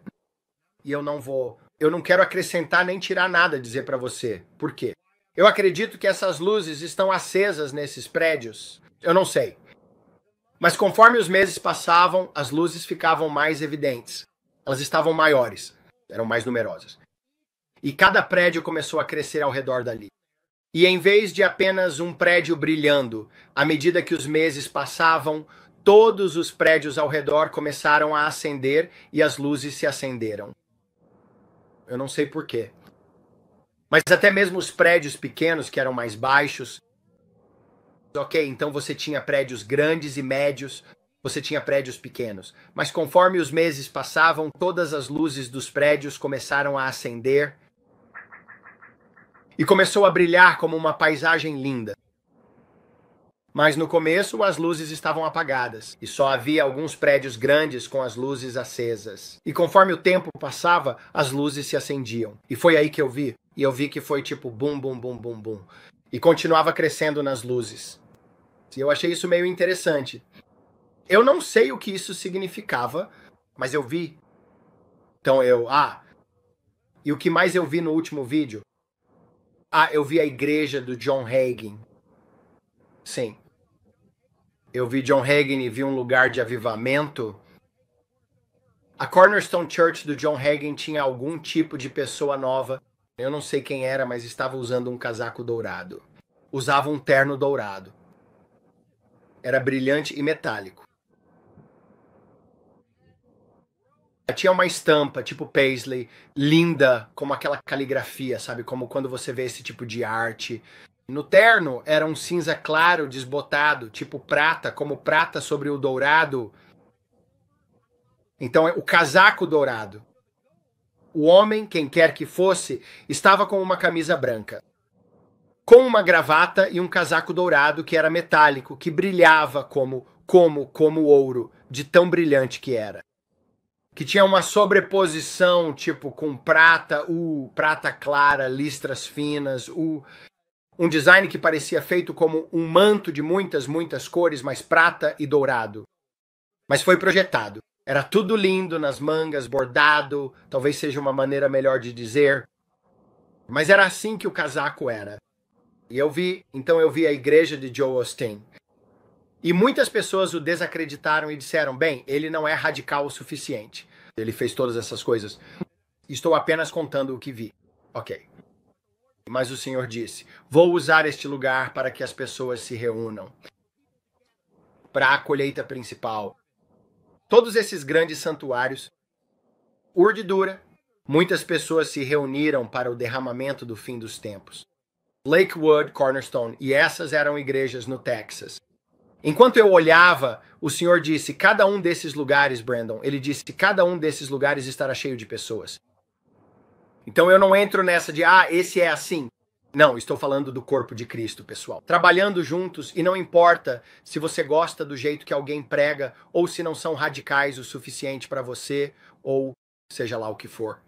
E eu não quero acrescentar nem tirar nada a dizer para você. Por quê? Eu acredito que essas luzes estão acesas nesses prédios. Eu não sei. Mas conforme os meses passavam, as luzes ficavam mais evidentes. Elas estavam maiores, eram mais numerosas. E cada prédio começou a crescer ao redor dali. E em vez de apenas um prédio brilhando, à medida que os meses passavam, todos os prédios ao redor começaram a acender e as luzes se acenderam. Eu não sei porquê. Mas até mesmo os prédios pequenos, que eram mais baixos. Ok, então você tinha prédios grandes e médios, você tinha prédios pequenos. Mas conforme os meses passavam, todas as luzes dos prédios começaram a acender. E começou a brilhar como uma paisagem linda. Mas no começo as luzes estavam apagadas e só havia alguns prédios grandes com as luzes acesas. E conforme o tempo passava, as luzes se acendiam. E foi aí que eu vi. E eu vi que foi tipo bum, bum, bum, bum, bum. E continuava crescendo nas luzes. E eu achei isso meio interessante. Eu não sei o que isso significava, mas eu vi. Então e o que mais eu vi no último vídeo? Eu vi a igreja do John Hagin. Sim. Eu vi John Hagin e vi um lugar de avivamento. A Cornerstone Church do John Hagin tinha algum tipo de pessoa nova. Eu não sei quem era, mas estava usando um casaco dourado. Usava um terno dourado. Era brilhante e metálico. Tinha uma estampa, tipo Paisley, linda, como aquela caligrafia, sabe? Como quando você vê esse tipo de arte. No terno era um cinza claro, desbotado, tipo prata, como prata sobre o dourado. Então, o casaco dourado. O homem, quem quer que fosse, estava com uma camisa branca, com uma gravata e um casaco dourado que era metálico, que brilhava como ouro, de tão brilhante que era. Que tinha uma sobreposição, tipo, com prata, prata clara, listras finas, um design que parecia feito como um manto de muitas, muitas cores, mas prata e dourado. Mas foi projetado. Era tudo lindo nas mangas, bordado, talvez seja uma maneira melhor de dizer. Mas era assim que o casaco era. E eu vi a igreja de Joel Osteen. E muitas pessoas o desacreditaram e disseram, bem, ele não é radical o suficiente. Ele fez todas essas coisas. Estou apenas contando o que vi. Ok. Mas o Senhor disse, vou usar este lugar para que as pessoas se reúnam. Para a colheita principal. Todos esses grandes santuários, urdidura, muitas pessoas se reuniram para o derramamento do fim dos tempos. Lakewood, Cornerstone, e essas eram igrejas no Texas. Enquanto eu olhava, o Senhor disse, cada um desses lugares, Brandon, ele disse, cada um desses lugares estará cheio de pessoas. Então eu não entro nessa de, esse é assim. Não, estou falando do corpo de Cristo, pessoal. Trabalhando juntos, e não importa se você gosta do jeito que alguém prega, ou se não são radicais o suficiente para você, ou seja lá o que for.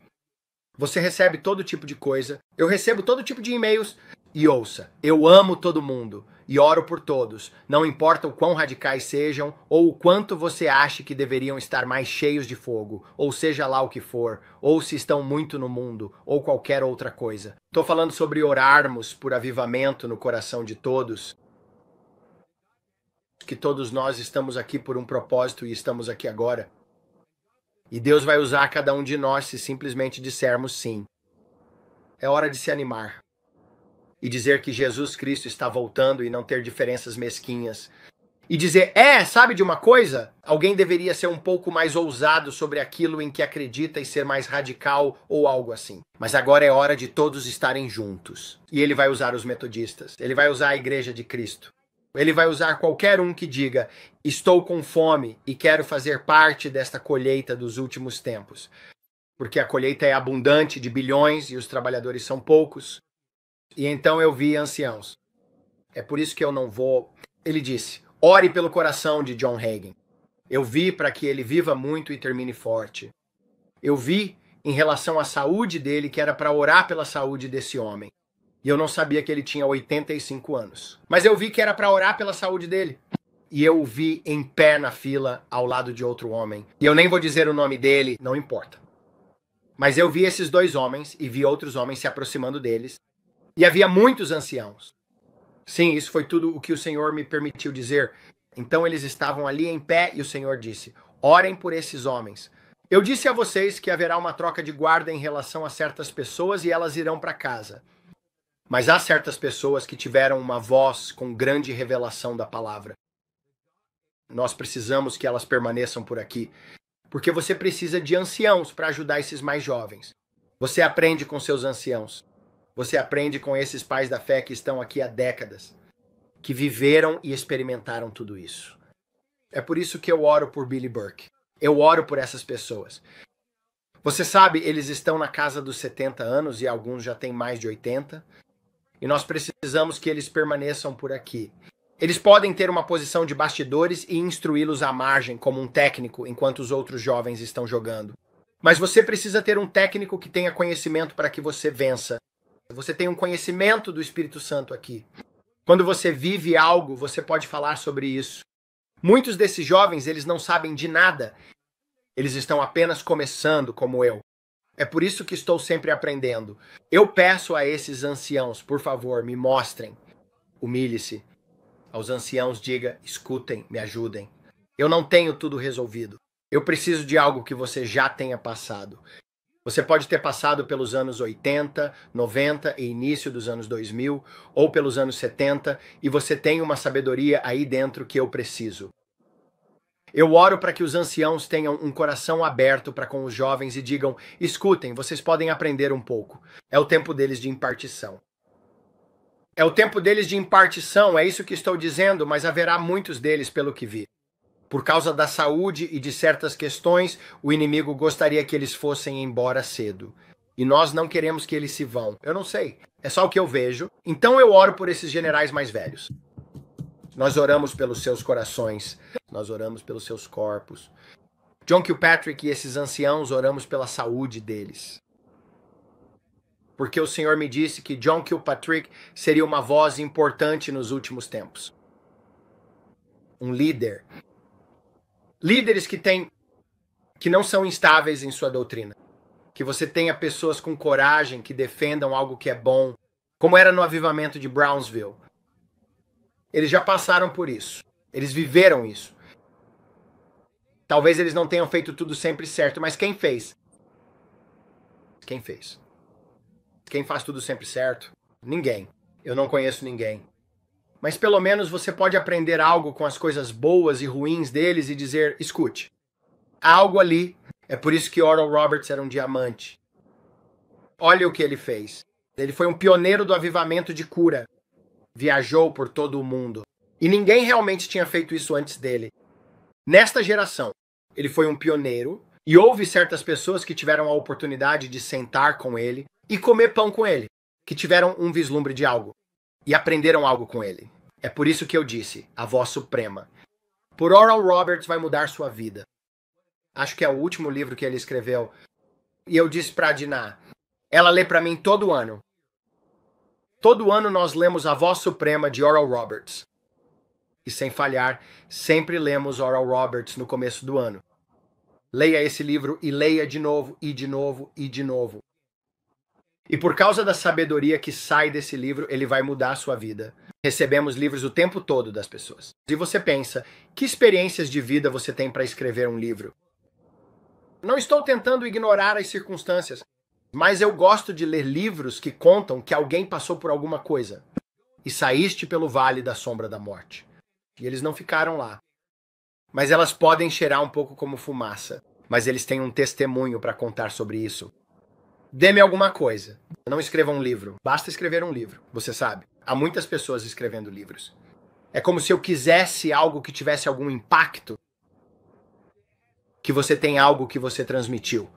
Você recebe todo tipo de coisa, eu recebo todo tipo de e-mails, e ouça, eu amo todo mundo, e oro por todos, não importa o quão radicais sejam, ou o quanto você ache que deveriam estar mais cheios de fogo, ou seja lá o que for, ou se estão muito no mundo, ou qualquer outra coisa. Estou falando sobre orarmos por avivamento no coração de todos, que todos nós estamos aqui por um propósito e estamos aqui agora. E Deus vai usar cada um de nós se simplesmente dissermos sim. É hora de se animar. E dizer que Jesus Cristo está voltando e não ter diferenças mesquinhas. E dizer, sabe de uma coisa? Alguém deveria ser um pouco mais ousado sobre aquilo em que acredita e ser mais radical ou algo assim. Mas agora é hora de todos estarem juntos. E ele vai usar os metodistas. Ele vai usar a igreja de Cristo. Ele vai usar qualquer um que diga, estou com fome e quero fazer parte desta colheita dos últimos tempos. Porque a colheita é abundante de bilhões e os trabalhadores são poucos. E então eu vi anciãos. É por isso que eu não vou... Ele disse, ore pelo coração de John Hagin. Eu vi para que ele viva muito e termine forte. Eu vi em relação à saúde dele que era para orar pela saúde desse homem. E eu não sabia que ele tinha 85 anos. Mas eu vi que era para orar pela saúde dele. E eu o vi em pé na fila ao lado de outro homem. E eu nem vou dizer o nome dele, não importa. Mas eu vi esses dois homens e vi outros homens se aproximando deles. E havia muitos anciãos. Sim, isso foi tudo o que o Senhor me permitiu dizer. Então eles estavam ali em pé e o Senhor disse, orem por esses homens. Eu disse a vocês que haverá uma troca de guarda em relação a certas pessoas e elas irão para casa. Mas há certas pessoas que tiveram uma voz com grande revelação da palavra. Nós precisamos que elas permaneçam por aqui. Porque você precisa de anciãos para ajudar esses mais jovens. Você aprende com seus anciãos. Você aprende com esses pais da fé que estão aqui há décadas, que viveram e experimentaram tudo isso. É por isso que eu oro por Billy Burke. Eu oro por essas pessoas. Você sabe, eles estão na casa dos 70 anos e alguns já têm mais de 80. E nós precisamos que eles permaneçam por aqui. Eles podem ter uma posição de bastidores e instruí-los à margem como um técnico enquanto os outros jovens estão jogando. Mas você precisa ter um técnico que tenha conhecimento para que você vença. Você tem um conhecimento do Espírito Santo aqui. Quando você vive algo, você pode falar sobre isso. Muitos desses jovens, eles não sabem de nada. Eles estão apenas começando, como eu. É por isso que estou sempre aprendendo. Eu peço a esses anciãos, por favor, me mostrem. Humilhe-se. Aos anciãos diga, escutem, me ajudem. Eu não tenho tudo resolvido. Eu preciso de algo que você já tenha passado. Você pode ter passado pelos anos 80, 90 e início dos anos 2000, ou pelos anos 70, e você tem uma sabedoria aí dentro que eu preciso. Eu oro para que os anciãos tenham um coração aberto para com os jovens e digam, escutem, vocês podem aprender um pouco. É o tempo deles de impartição. É o tempo deles de impartição, é isso que estou dizendo, mas haverá muitos deles pelo que vi. Por causa da saúde e de certas questões, o inimigo gostaria que eles fossem embora cedo. E nós não queremos que eles se vão. Eu não sei. É só o que eu vejo. Então eu oro por esses generais mais velhos. Nós oramos pelos seus corações. Nós oramos pelos seus corpos. John Kilpatrick e esses anciãos oramos pela saúde deles. Porque o Senhor me disse que John Kilpatrick seria uma voz importante nos últimos tempos. Um líder. Líderes que não são instáveis em sua doutrina. Que você tenha pessoas com coragem que defendam algo que é bom, como era no avivamento de Brownsville. Eles já passaram por isso. Eles viveram isso. Talvez eles não tenham feito tudo sempre certo, mas quem fez? Quem fez? Quem faz tudo sempre certo? Ninguém. Eu não conheço ninguém. Mas pelo menos você pode aprender algo com as coisas boas e ruins deles e dizer, escute, há algo ali, é por isso que Oral Roberts era um diamante. Olha o que ele fez. Ele foi um pioneiro do avivamento de cura. Viajou por todo o mundo. E ninguém realmente tinha feito isso antes dele. Nesta geração, ele foi um pioneiro. E houve certas pessoas que tiveram a oportunidade de sentar com ele e comer pão com ele. Que tiveram um vislumbre de algo. E aprenderam algo com ele. É por isso que eu disse, a voz suprema. Por Oral Roberts vai mudar sua vida. Acho que é o último livro que ele escreveu. E eu disse pra Diná, ela lê pra mim todo ano. Todo ano nós lemos A Voz Suprema de Oral Roberts. E sem falhar, sempre lemos Oral Roberts no começo do ano. Leia esse livro e leia de novo, e de novo, e de novo. E por causa da sabedoria que sai desse livro, ele vai mudar a sua vida. Recebemos livros o tempo todo das pessoas. E você pensa, que experiências de vida você tem para escrever um livro? Não estou tentando ignorar as circunstâncias, mas eu gosto de ler livros que contam que alguém passou por alguma coisa e saíste pelo vale da sombra da morte. E eles não ficaram lá. Mas elas podem cheirar um pouco como fumaça, mas eles têm um testemunho para contar sobre isso. Dê-me alguma coisa. Não escreva um livro. Basta escrever um livro, você sabe. Há muitas pessoas escrevendo livros. É como se eu quisesse algo que tivesse algum impacto. Que você tem algo que você transmitiu.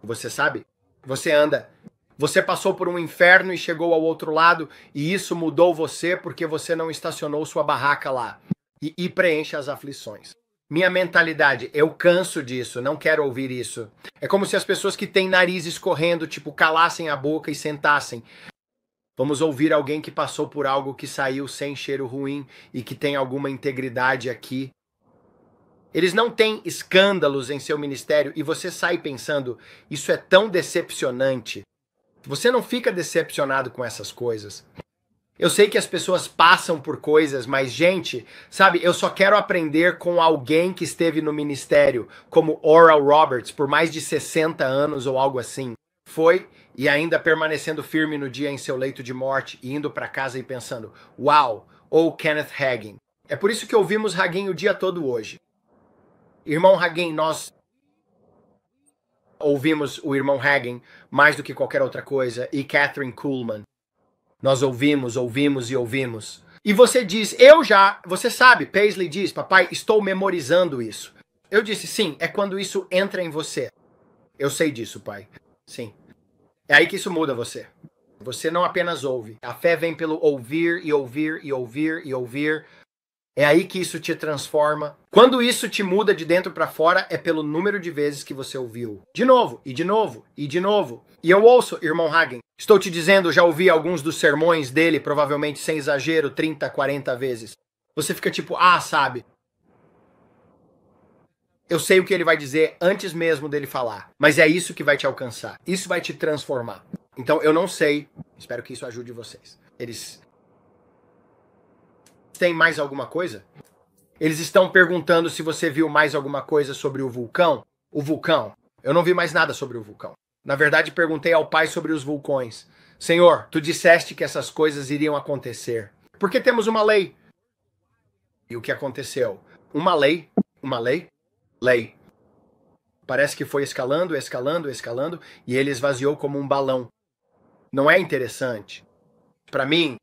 Você sabe? Você anda. Você passou por um inferno e chegou ao outro lado e isso mudou você porque você não estacionou sua barraca lá. E preenche as aflições. Minha mentalidade, eu canso disso, não quero ouvir isso. É como se as pessoas que têm nariz escorrendo, tipo, calassem a boca e sentassem. Vamos ouvir alguém que passou por algo que saiu sem cheiro ruim e que tem alguma integridade aqui. Eles não têm escândalos em seu ministério e você sai pensando, isso é tão decepcionante. Você não fica decepcionado com essas coisas. Eu sei que as pessoas passam por coisas, mas, gente, sabe, eu só quero aprender com alguém que esteve no ministério, como Oral Roberts, por mais de 60 anos ou algo assim. Foi, e ainda permanecendo firme no dia em seu leito de morte, e indo para casa e pensando, uau, ou Kenneth Hagin. É por isso que ouvimos Hagin o dia todo hoje. Irmão Hagin, nós ouvimos o irmão Hagin mais do que qualquer outra coisa, e Catherine Kuhlman. Nós ouvimos e ouvimos. E você diz, você sabe, Paisley diz, papai, estou memorizando isso. Eu disse, sim, é quando isso entra em você. Eu sei disso, pai. Sim. É aí que isso muda você. Você não apenas ouve. A fé vem pelo ouvir e ouvir e ouvir e ouvir. É aí que isso te transforma. Quando isso te muda de dentro para fora, é pelo número de vezes que você ouviu. De novo, e de novo, e de novo. E eu ouço, irmão Hagin. Estou te dizendo, já ouvi alguns dos sermões dele, provavelmente sem exagero, 30, 40 vezes. Você fica tipo, sabe. Eu sei o que ele vai dizer antes mesmo dele falar. Mas é isso que vai te alcançar. Isso vai te transformar. Então eu não sei. Espero que isso ajude vocês. Eles têm mais alguma coisa? Eles estão perguntando se você viu mais alguma coisa sobre o vulcão. O vulcão. Eu não vi mais nada sobre o vulcão. Na verdade, perguntei ao pai sobre os vulcões. Senhor, tu disseste que essas coisas iriam acontecer. Por que temos uma lei? E o que aconteceu? Uma lei. Uma lei? Lei. Parece que foi escalando, escalando, escalando, e ele esvaziou como um balão. Não é interessante? Para mim,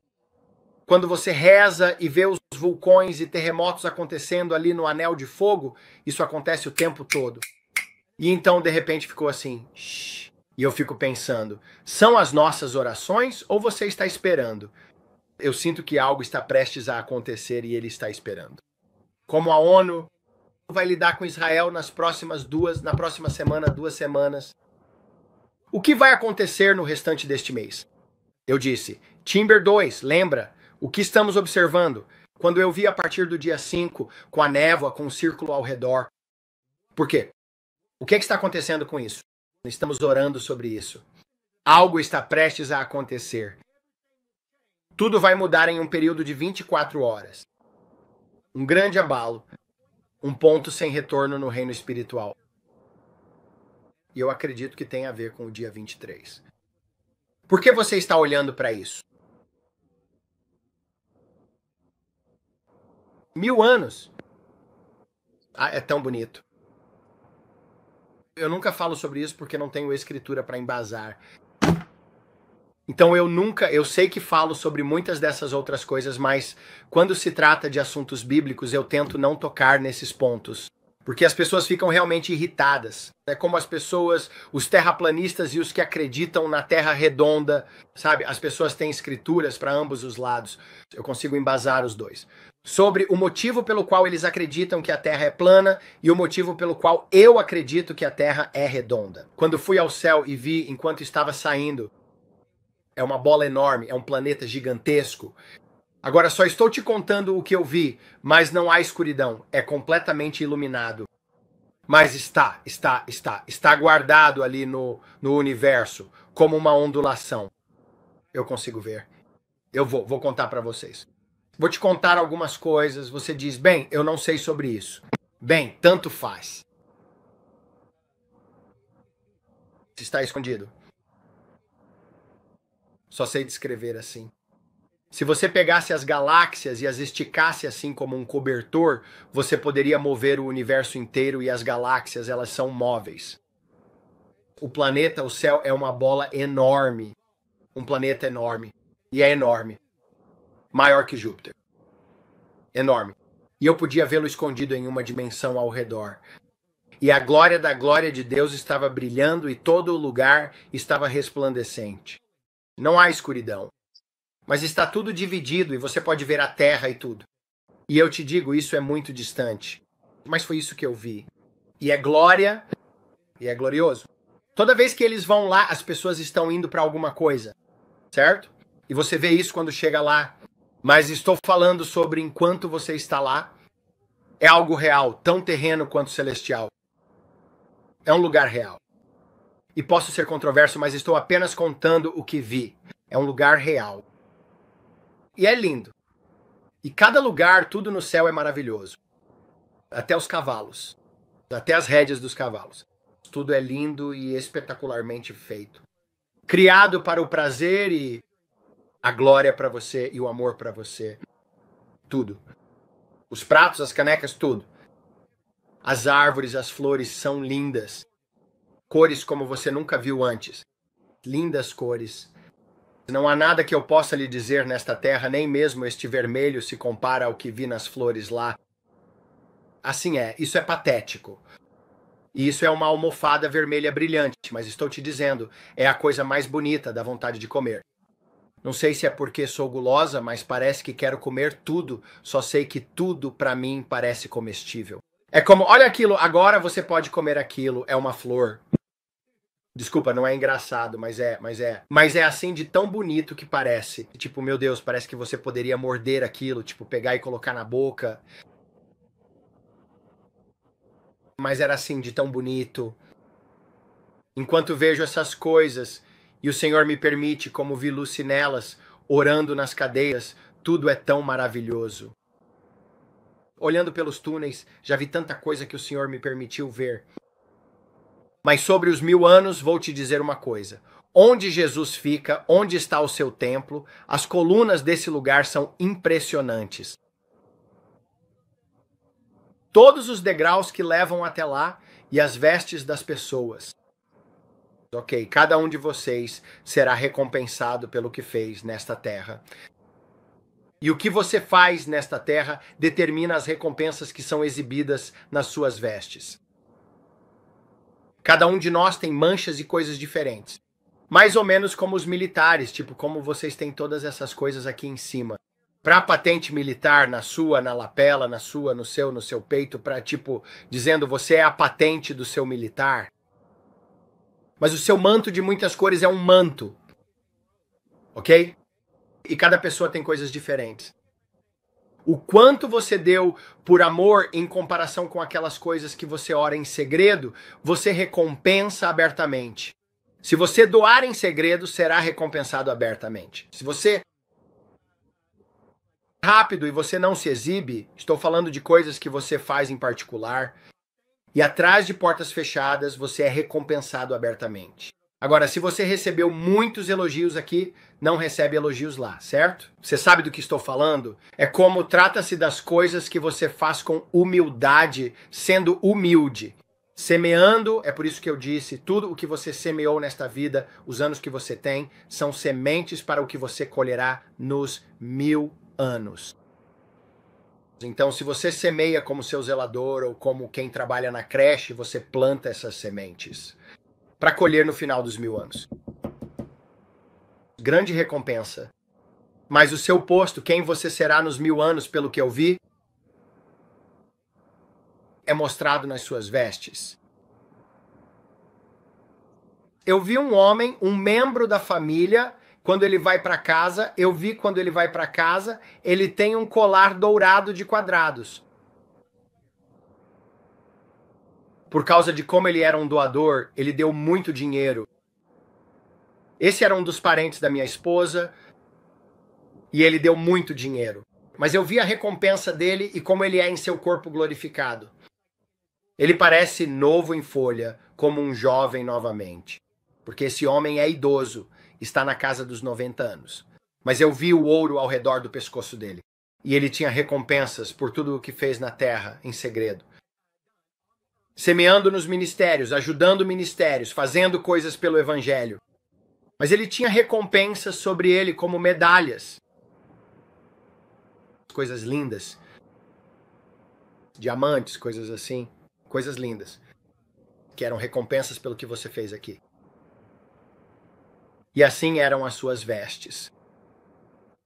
quando você reza e vê os vulcões e terremotos acontecendo ali no anel de fogo, isso acontece o tempo todo. E então, de repente, ficou assim. Shh. E eu fico pensando, são as nossas orações ou você está esperando? Eu sinto que algo está prestes a acontecer e ele está esperando. Como a ONU vai lidar com Israel na próxima semana, 2 semanas. O que vai acontecer no restante deste mês? Eu disse, Timber 2, lembra? O que estamos observando? Quando eu vi a partir do dia 5, com a névoa, com um círculo ao redor. Por quê? O que está acontecendo com isso? Estamos orando sobre isso. Algo está prestes a acontecer. Tudo vai mudar em um período de 24 horas. Um grande abalo. Um ponto sem retorno no reino espiritual. E eu acredito que tem a ver com o dia 23. Por que você está olhando para isso? 1000 anos. É tão bonito. Eu nunca falo sobre isso porque não tenho escritura para embasar. Então eu sei que falo sobre muitas dessas outras coisas, mas quando se trata de assuntos bíblicos, eu tento não tocar nesses pontos. Porque as pessoas ficam realmente irritadas. É como as pessoas, os terraplanistas e os que acreditam na Terra redonda, sabe? As pessoas têm escrituras para ambos os lados. Eu consigo embasar os dois. Sobre o motivo pelo qual eles acreditam que a Terra é plana e o motivo pelo qual eu acredito que a Terra é redonda. Quando fui ao céu e vi, enquanto estava saindo, é uma bola enorme, é um planeta gigantesco. Agora só estou te contando o que eu vi, mas não há escuridão, é completamente iluminado. Mas está guardado ali no universo, como uma ondulação. Eu consigo ver. Eu vou contar para vocês. Vou te contar algumas coisas, você diz, bem, eu não sei sobre isso. Bem, tanto faz. Está escondido. Só sei descrever assim. Se você pegasse as galáxias e as esticasse assim como um cobertor, você poderia mover o universo inteiro e as galáxias, elas são móveis. O planeta, o céu, é uma bola enorme. Um planeta enorme. E é enorme. Maior que Júpiter. Enorme. E eu podia vê-lo escondido em uma dimensão ao redor. E a glória da glória de Deus estava brilhando e todo o lugar estava resplandecente. Não há escuridão. Mas está tudo dividido e você pode ver a terra e tudo. E eu te digo, isso é muito distante. Mas foi isso que eu vi. E é glória, e é glorioso. Toda vez que eles vão lá, as pessoas estão indo para alguma coisa, certo? E você vê isso quando chega lá. Mas estou falando sobre enquanto você está lá. É algo real, tão terreno quanto celestial. É um lugar real. E posso ser controverso, mas estou apenas contando o que vi. É um lugar real. E é lindo. E cada lugar, tudo no céu é maravilhoso. Até os cavalos. Até as rédeas dos cavalos. Tudo é lindo e espetacularmente feito. Criado para o prazer e a glória para você e o amor para você. Tudo. Os pratos, as canecas, tudo. As árvores, as flores são lindas. Cores como você nunca viu antes. Lindas cores. Não há nada que eu possa lhe dizer nesta terra, nem mesmo este vermelho se compara ao que vi nas flores lá. Assim é, isso é patético. E isso é uma almofada vermelha brilhante, mas estou te dizendo, é a coisa mais bonita da vontade de comer. Não sei se é porque sou gulosa, mas parece que quero comer tudo, só sei que tudo para mim parece comestível. É como, olha aquilo, agora você pode comer aquilo, é uma flor. Desculpa, não é engraçado, mas é assim de tão bonito que parece. Tipo, meu Deus, parece que você poderia morder aquilo, tipo, pegar e colocar na boca. Mas era assim de tão bonito. Enquanto vejo essas coisas, e o Senhor me permite, como vi Lucy nelas, orando nas cadeiras, tudo é tão maravilhoso. Olhando pelos túneis, já vi tanta coisa que o Senhor me permitiu ver. Mas sobre os 1000 anos, vou te dizer uma coisa. Onde Jesus fica, onde está o seu templo, as colunas desse lugar são impressionantes. Todos os degraus que levam até lá e as vestes das pessoas. Ok, cada um de vocês será recompensado pelo que fez nesta terra. E o que você faz nesta terra determina as recompensas que são exibidas nas suas vestes. Cada um de nós tem manchas e coisas diferentes. Mais ou menos como os militares, tipo como vocês têm todas essas coisas aqui em cima. Pra patente militar, na sua, na lapela, na sua, no seu peito, pra tipo, dizendo você é a patente do seu militar. Mas o seu manto de muitas cores é um manto. Ok? E cada pessoa tem coisas diferentes. O quanto você deu por amor em comparação com aquelas coisas que você ora em segredo, você recompensa abertamente. Se você doar em segredo, será recompensado abertamente. Se você é rápido e você não se exibe, estou falando de coisas que você faz em particular, e atrás de portas fechadas, você é recompensado abertamente. Agora, se você recebeu muitos elogios aqui, não recebe elogios lá, certo? Você sabe do que estou falando? É como trata-se das coisas que você faz com humildade, sendo humilde. Semeando, é por isso que eu disse, tudo o que você semeou nesta vida, os anos que você tem, são sementes para o que você colherá nos 1000 anos. Então, se você semeia como seu zelador ou como quem trabalha na creche, você planta essas sementes para colher no final dos 1000 anos. Grande recompensa. Mas o seu posto, quem você será nos 1000 anos, pelo que eu vi, é mostrado nas suas vestes. Eu vi um homem, um membro da família, quando ele vai para casa, ele tem um colar dourado de quadrados. Por causa de como ele era um doador, ele deu muito dinheiro. Esse era um dos parentes da minha esposa, e ele deu muito dinheiro. Mas eu vi a recompensa dele e como ele é em seu corpo glorificado. Ele parece novo em folha, como um jovem novamente. Porque esse homem é idoso, está na casa dos 90 anos. Mas eu vi o ouro ao redor do pescoço dele. E ele tinha recompensas por tudo o que fez na terra, em segredo. Semeando nos ministérios, ajudando ministérios, fazendo coisas pelo evangelho. Mas ele tinha recompensas sobre ele como medalhas. Coisas lindas. Diamantes, coisas assim. Coisas lindas. Que eram recompensas pelo que você fez aqui. E assim eram as suas vestes.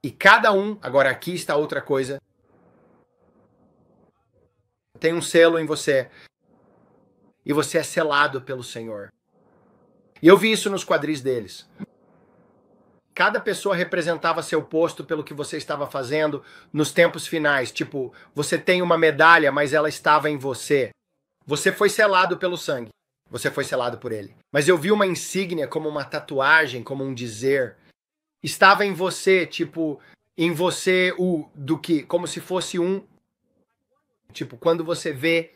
E cada um, agora aqui está outra coisa, tem um selo em você. E você é selado pelo Senhor. E eu vi isso nos quadris deles. Cada pessoa representava seu posto pelo que você estava fazendo nos tempos finais. Tipo, você tem uma medalha, mas ela estava em você. Você foi selado pelo sangue. Você foi selado por ele. Mas eu vi uma insígnia como uma tatuagem, como um dizer. Estava em você, tipo, em você o do que, como se fosse um, tipo, quando você vê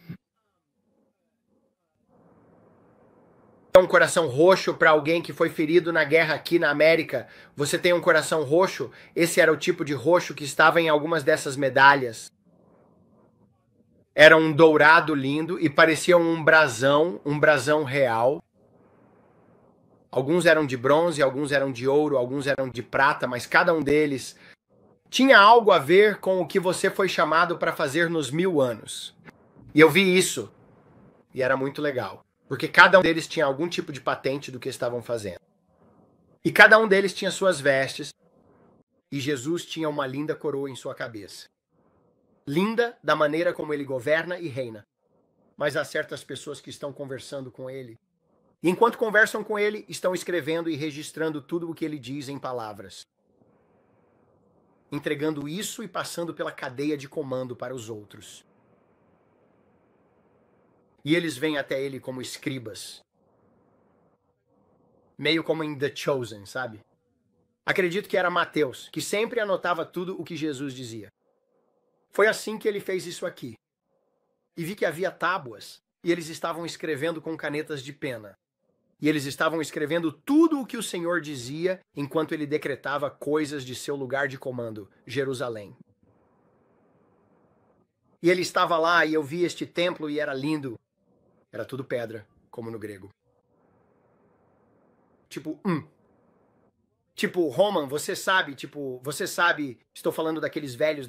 um coração roxo para alguém que foi ferido na guerra aqui na América, você tem um coração roxo, esse era o tipo de roxo que estava em algumas dessas medalhas. Era um dourado lindo e parecia um brasão real. Alguns eram de bronze, alguns eram de ouro, alguns eram de prata, mas cada um deles tinha algo a ver com o que você foi chamado para fazer nos 1000 anos. E eu vi isso, e era muito legal, porque cada um deles tinha algum tipo de patente do que estavam fazendo. E cada um deles tinha suas vestes, e Jesus tinha uma linda coroa em sua cabeça. Linda da maneira como ele governa e reina. Mas há certas pessoas que estão conversando com ele. E enquanto conversam com ele, estão escrevendo e registrando tudo o que ele diz em palavras. Entregando isso e passando pela cadeia de comando para os outros. E eles vêm até ele como escribas. Meio como em The Chosen, sabe? Acredito que era Mateus, que sempre anotava tudo o que Jesus dizia. Foi assim que ele fez isso aqui. E vi que havia tábuas, e eles estavam escrevendo com canetas de pena. E eles estavam escrevendo tudo o que o Senhor dizia enquanto ele decretava coisas de seu lugar de comando, Jerusalém. E ele estava lá e eu vi este templo e era lindo. Era tudo pedra, como no grego. Tipo, Roman, você sabe, estou falando daqueles velhos,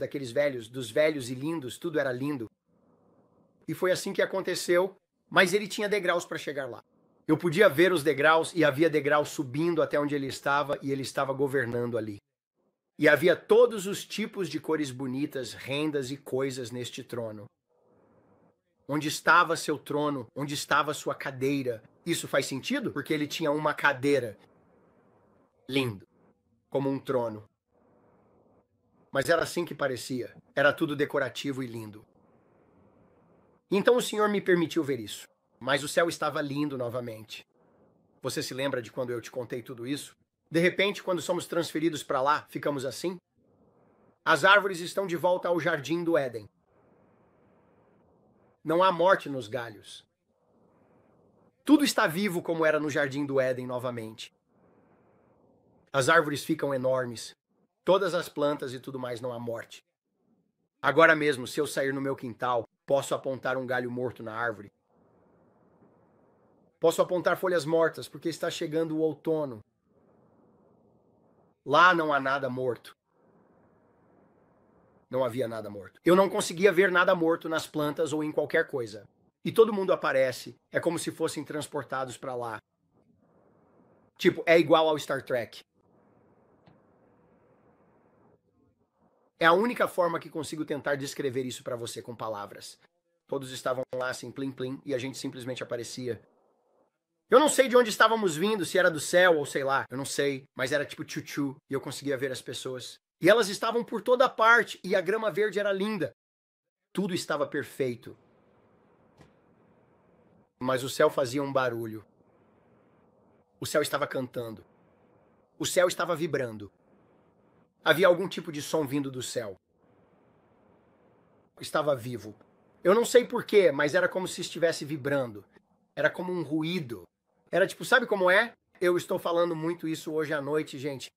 dos velhos e lindos, tudo era lindo. E foi assim que aconteceu, mas ele tinha degraus para chegar lá. Eu podia ver os degraus e havia degraus subindo até onde ele estava e ele estava governando ali. E havia todos os tipos de cores bonitas, rendas e coisas neste trono. Onde estava seu trono? Onde estava sua cadeira? Isso faz sentido? Porque ele tinha uma cadeira. Lindo. Como um trono. Mas era assim que parecia. Era tudo decorativo e lindo. Então o Senhor me permitiu ver isso. Mas o céu estava lindo novamente. Você se lembra de quando eu te contei tudo isso? De repente, quando somos transferidos para lá, ficamos assim? As árvores estão de volta ao jardim do Éden. Não há morte nos galhos. Tudo está vivo como era no jardim do Éden novamente. As árvores ficam enormes. Todas as plantas e tudo mais, não há morte. Agora mesmo, se eu sair no meu quintal, posso apontar um galho morto na árvore. Posso apontar folhas mortas, porque está chegando o outono. Lá não há nada morto. Não havia nada morto. Eu não conseguia ver nada morto nas plantas ou em qualquer coisa. E todo mundo aparece. É como se fossem transportados para lá. Tipo, é igual ao Star Trek. É a única forma que consigo tentar descrever isso para você com palavras. Todos estavam lá assim, plim plim, e a gente simplesmente aparecia. Eu não sei de onde estávamos vindo, se era do céu ou sei lá, eu não sei, mas era tipo tchu-tchu, e eu conseguia ver as pessoas. E elas estavam por toda parte, e a grama verde era linda. Tudo estava perfeito. Mas o céu fazia um barulho. O céu estava cantando. O céu estava vibrando. Havia algum tipo de som vindo do céu. Estava vivo. Eu não sei porquê, mas era como se estivesse vibrando. Era como um ruído. Era tipo, sabe como é? Eu estou falando muito isso hoje à noite, gente.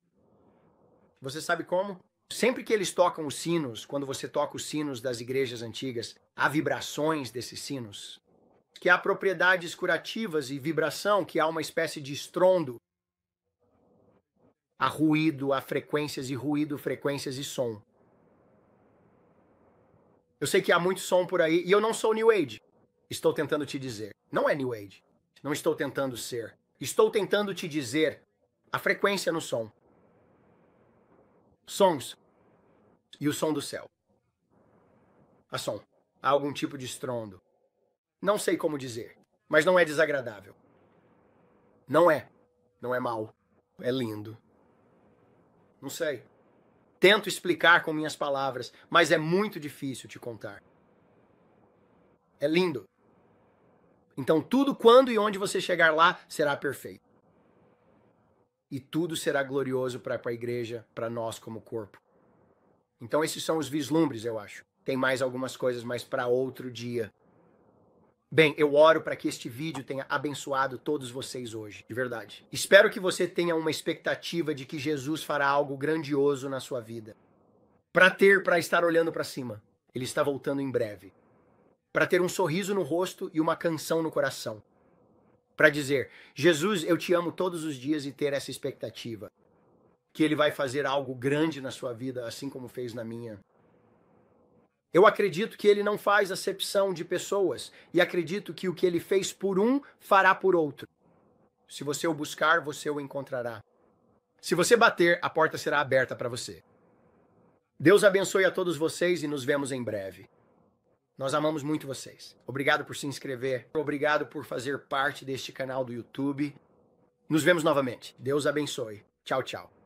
Você sabe como? Sempre que eles tocam os sinos, quando você toca os sinos das igrejas antigas, há vibrações desses sinos. Que há propriedades curativas e vibração, que há uma espécie de estrondo. Há ruído, há frequências e ruído, frequências e som. Eu sei que há muito som por aí, e eu não sou New Age. Estou tentando te dizer. Não é New Age. Não estou tentando ser. Estou tentando te dizer a frequência no som. Sons. E o som do céu. Há som. Há algum tipo de estrondo. Não sei como dizer, mas não é desagradável. Não é. Não é mau. É lindo. Não sei. Tento explicar com minhas palavras, mas é muito difícil te contar. É lindo. Então tudo quando e onde você chegar lá será perfeito. E tudo será glorioso para a igreja, para nós como corpo. Então esses são os vislumbres, eu acho. Tem mais algumas coisas, mas para outro dia. Bem, eu oro para que este vídeo tenha abençoado todos vocês hoje, de verdade. Espero que você tenha uma expectativa de que Jesus fará algo grandioso na sua vida. Para estar olhando para cima. Ele está voltando em breve. Para ter um sorriso no rosto e uma canção no coração. Para dizer, Jesus, eu te amo todos os dias e ter essa expectativa. Que ele vai fazer algo grande na sua vida, assim como fez na minha. Eu acredito que ele não faz acepção de pessoas e acredito que o que ele fez por um, fará por outro. Se você o buscar, você o encontrará. Se você bater, a porta será aberta para você. Deus abençoe a todos vocês e nos vemos em breve. Nós amamos muito vocês. Obrigado por se inscrever. Obrigado por fazer parte deste canal do YouTube. Nos vemos novamente. Deus abençoe. Tchau, tchau.